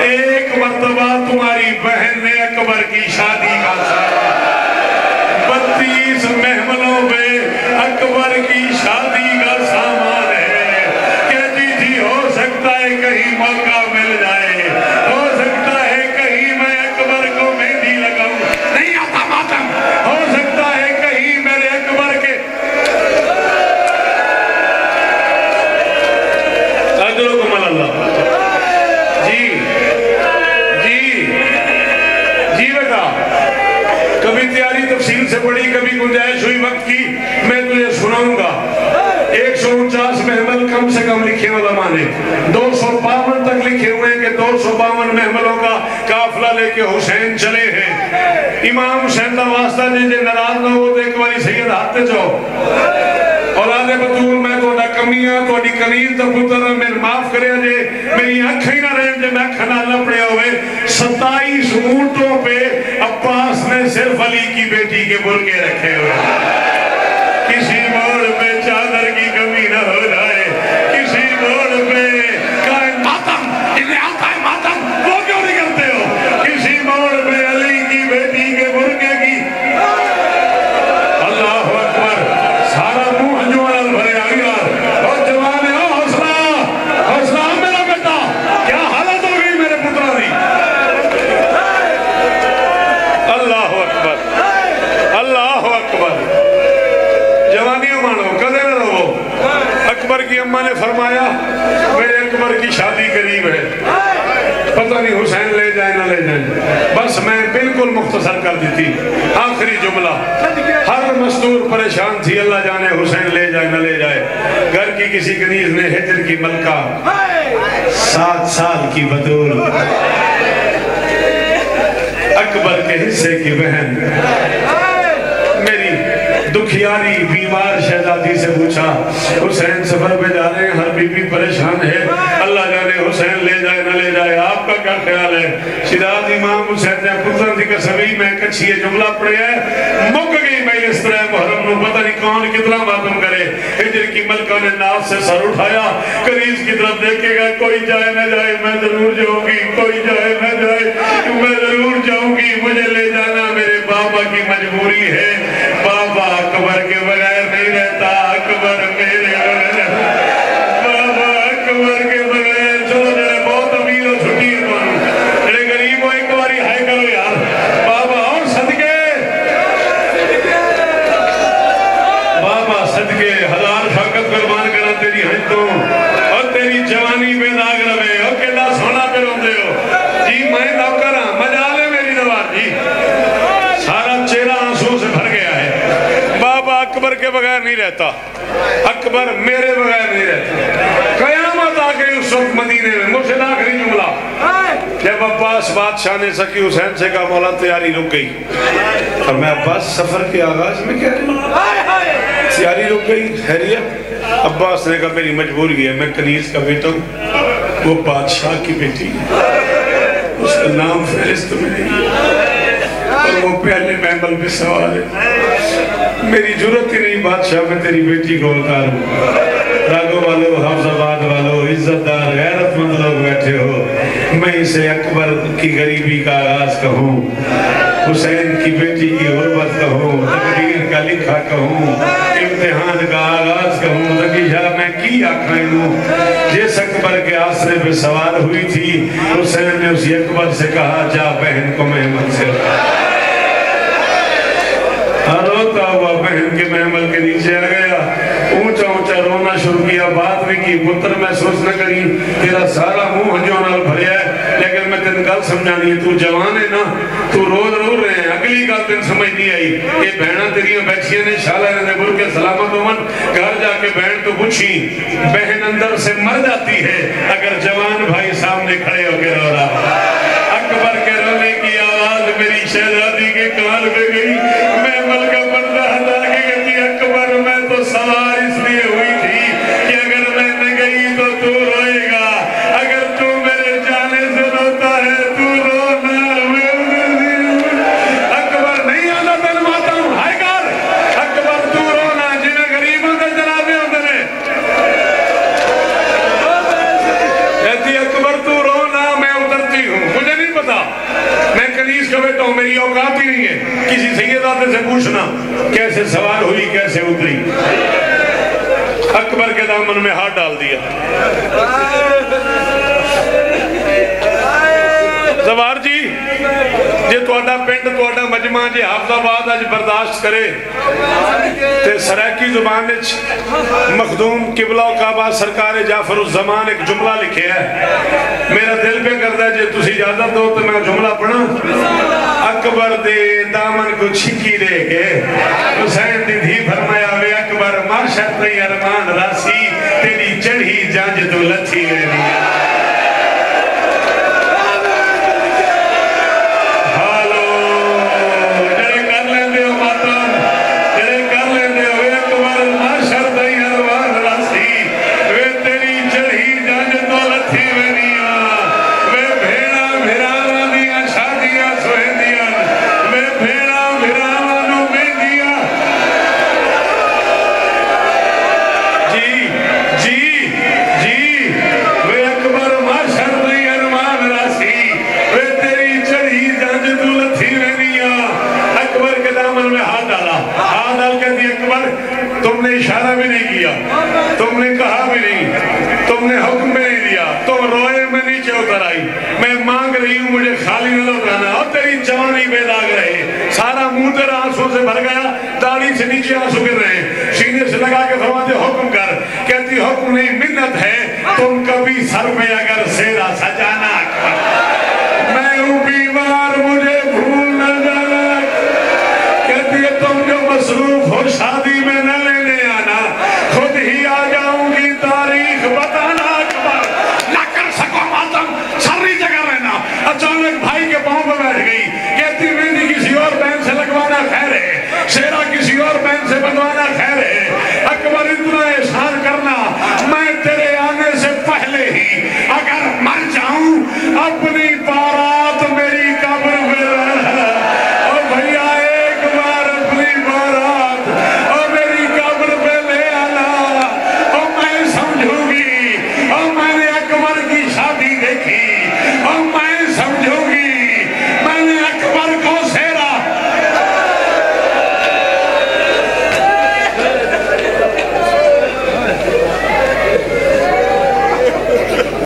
ایک مرتبہ تمہاری بہن نے اکبر کی شادی کا ساتھ، 32 محملوں پہ اکبر کی شادی کا سامان ہے۔ ہو سکتا ہے کہیں موقع مل جائے، ہو سکتا ہے کہیں میں اکبر کو مہندی لگاؤں، نہیں آتا ماتم، ہو سکتا ہے کہیں میرے اکبر کے اجرکم اللہ۔ جی جی جی بیٹا، کبھی تیاری تفصیل سے پڑھی، کبھی گنجائش ہوئی وقت کی، میں تجھے سناؤں گا۔ 149 محمل کم سے کم لکھے علماء نے، 252 تک لکھے ہوئے ہیں کہ 252 محملوں کا قافلہ لے کے حسین چلے ہیں۔ امام حسین دا واسطہ جے ناراض نہ ہو تو ایک باری سید ہاتھے جاؤ، اولاد بطول میں تو کمیاں تو کنیز دا پتر میں معاف کرے جے میری آنکھیں نہ رہن جے میں کھنا لپڑے ہوئے۔ 27 اونٹوں پہ عباس نے صرف علی کی بیٹی کے برکے رکھے ہوئے، کسی موڑ پہ چادر کی کمی نہ ہو جائے، کسی موڑ پہ کائن ماتم انہیں آتا ہے ماتم وہ کیوں نہیں کرتے ہو، کسی موڑ پہ علی کی بیٹی کے برکے کی۔ اللہ اکبر، سارا منہ ہنجوان بھرے آگیا اور جوان ہے حوصلہ حوصلہ میرا بیٹا، کیا حالت ہو گئی میرے پترانی، کی اماں نے فرمایا میرے اکبر کی شادی قریب ہے، پتہ نہیں حسین لے جائیں نہ لے جائیں، بس میں بالکل مختصر کر دی تھی آخری جملہ۔ ہر مستور پریشان تھی اللہ جانے حسین لے جائے نہ لے جائے۔ گھر کی کسی کنیز نے ہجر کی ملکہ 7 سال کی بطول اکبر کے حصے کی بہن میری دکھیاری بیمار شہزادی سے پوچھا حسین سفر پہ جا رہے ہیں، ہر بی بی پریشان ہے، اللہ جانے حسین لے جائے نہ لے جائے، آپ کا کیا خیال ہے؟ شہزاد امام حسین نے پتر دی قسمی میں کچھی یہ جملہ پڑھے ہے مک گئی میں اس طرح محرم نو پتہ نہیں کون کتنا ماتم کرے۔ ہجر کی ملکہ نے ناف سے سر اٹھایا، کنیز کی طرف دیکھے گا کوئی جائے نہ جائے میں ضرور جاؤں گی، کوئی جائے نہ جائے میں ضرور جاؤں گی، مجھے لے جانا میرے بابا کی مجبوری ہے۔ بابا اکبر کے بغیر نہیں رہتا، اکبر میرے بغیر، بابا اکبر کے بغیر۔ چلو جڑے بہت امیر ہو چھٹی ہے تمہیں، جڑے غریب ہو ایک باری ہائے کرو یار بابا اور صدقے، بابا صدقے 1000 فقط قربان کرنا تیری حجتوں اور تیری جوانی بے داغ رہے اور کہنا سونا پہ روندے ہو جی میں نوکر ہاں مجال ہے میری دوار جی، سارا چہرہ آنسوں سے بھر گیا ہے۔ بابا اکبر کے بغیر نہیں رہتا، اکبر میرے بغیر نہیں رہتا۔ قیامت آ گئی اس وقت مدینے میں، مجھ سے آخری جملہ جب عباس بادشاہ نے سکی حسین سے کہا مولا تیاری رک گئی، اور میں عباس سفر کے آغاز میں کہہ رہی ہوں تیاری رک گئی خیریت؟ عباس نے کہا میری مجبوری ہے، میں کنیز کا بیٹا ہوں، وہ بادشاہ کی بیٹی ہے، اس کا نام فہرست میں نہیں اور وہ پہلے محمل پہ سوال ہے، میری جرت ہی نہیں بادشاہ میں تیری بیٹی کو اتار ہوں۔ راگو والو حافظ آباد والو عزت دار غیرت مند لوگ بیٹھے ہو، میں اسے اکبر کی غریبی کا آغاز کہوں، حسین کی بیٹی کی غربت کہوں، تقدیر کا لکھا کہوں، امتحان کا آغاز کہوں، تکیشہ میں کی آنکھائیں دوں۔ جس اکبر کے آسرے پہ سوار ہوئی تھی حسین نے اسی اکبر سے کہا جا بہن کو محمل سے روتا ہوا بہن کے محمل کے نیچے آ گیا، اونچا اونچا رونا شروع کیا، بات نہیں کی، پتر محسوس نہ کری تیرا سارا منہ ہنجوں نال بھریا ہے، لیکن میں تین گل سمجھانی ہے، تو جوان ہے نا، تو روز رو رہے ہیں، اگلی گل تین سمجھ نہیں آئی، یہ بہنہ تیریاں بیٹھیاں نے شالہ نے بول کے سلامت ہومن، گھر جا کے بہن تو پوچھی، بہن اندر سے مر جاتی ہے اگر جوان بھائی سامنے کھڑے ہو کے رو رہا۔ اکبر کے رونے کی آواز میری شہزادی کے کان پہ گئی، میں ملکہ پردہ ہٹا کے کہتی اکبر میں تو سوار اس لیے ہوئی تھی کہ اگر میں نے گئی تو تو روئے گا، اگر تو میرے جانے سے روتا ہے تو رونا۔ اکبر نہیں آنا تن ماتا ہوں ہائے کار، اکبر تو رونا جنہیں غریبوں کے جنابے ہوتے ہیں، کہتی اکبر تو رونا میں اترتی ہوں، مجھے نہیں پتا میں کنیز کا بیٹا ہوں، میری اوقات ہی نہیں ہے کسی سیداتے سے پوچھنا کیسے سوار ہوئی کیسے اتری۔ اکبر کے دامن میں ہاتھ ڈال دیا، زوار جی جے تواڈا پنڈ تواڈا مجمع جے حافظ آباد اج برداشت کرے تے سرائکی زبان وچ مخدوم قبلہ و کعبہ سرکار جعفر الزمان ایک جملہ لکھے ہے، میرا دل پہ کرتا ہے جے تسی اجازت دو تو میں جملہ پڑھا۔ اکبر دے دامن کو چھکی دے کے حسین دی دھی فرمایا وے اکبر معاشر تے ارمان راسی تیری چڑھی جانج تو لتھی وینی۔ تم نے اشارہ بھی نہیں کیا، تم نے کہا بھی نہیں، تم نے حکم بھی نہیں دیا، تم روئے میں نیچے اتر آئی، میں مانگ رہی ہوں مجھے خالی نہ لوٹانا، اور تیری جوانی بے داغ رہے، سارا منہ تیرا آنسوں سے بھر گیا، داڑھی سے نیچے آنسو گر رہے ہیں، سینے سے لگا کے فرماتے حکم کر، کہتی حکم نہیں تم کبھی سر میں اگر سیرا سجانا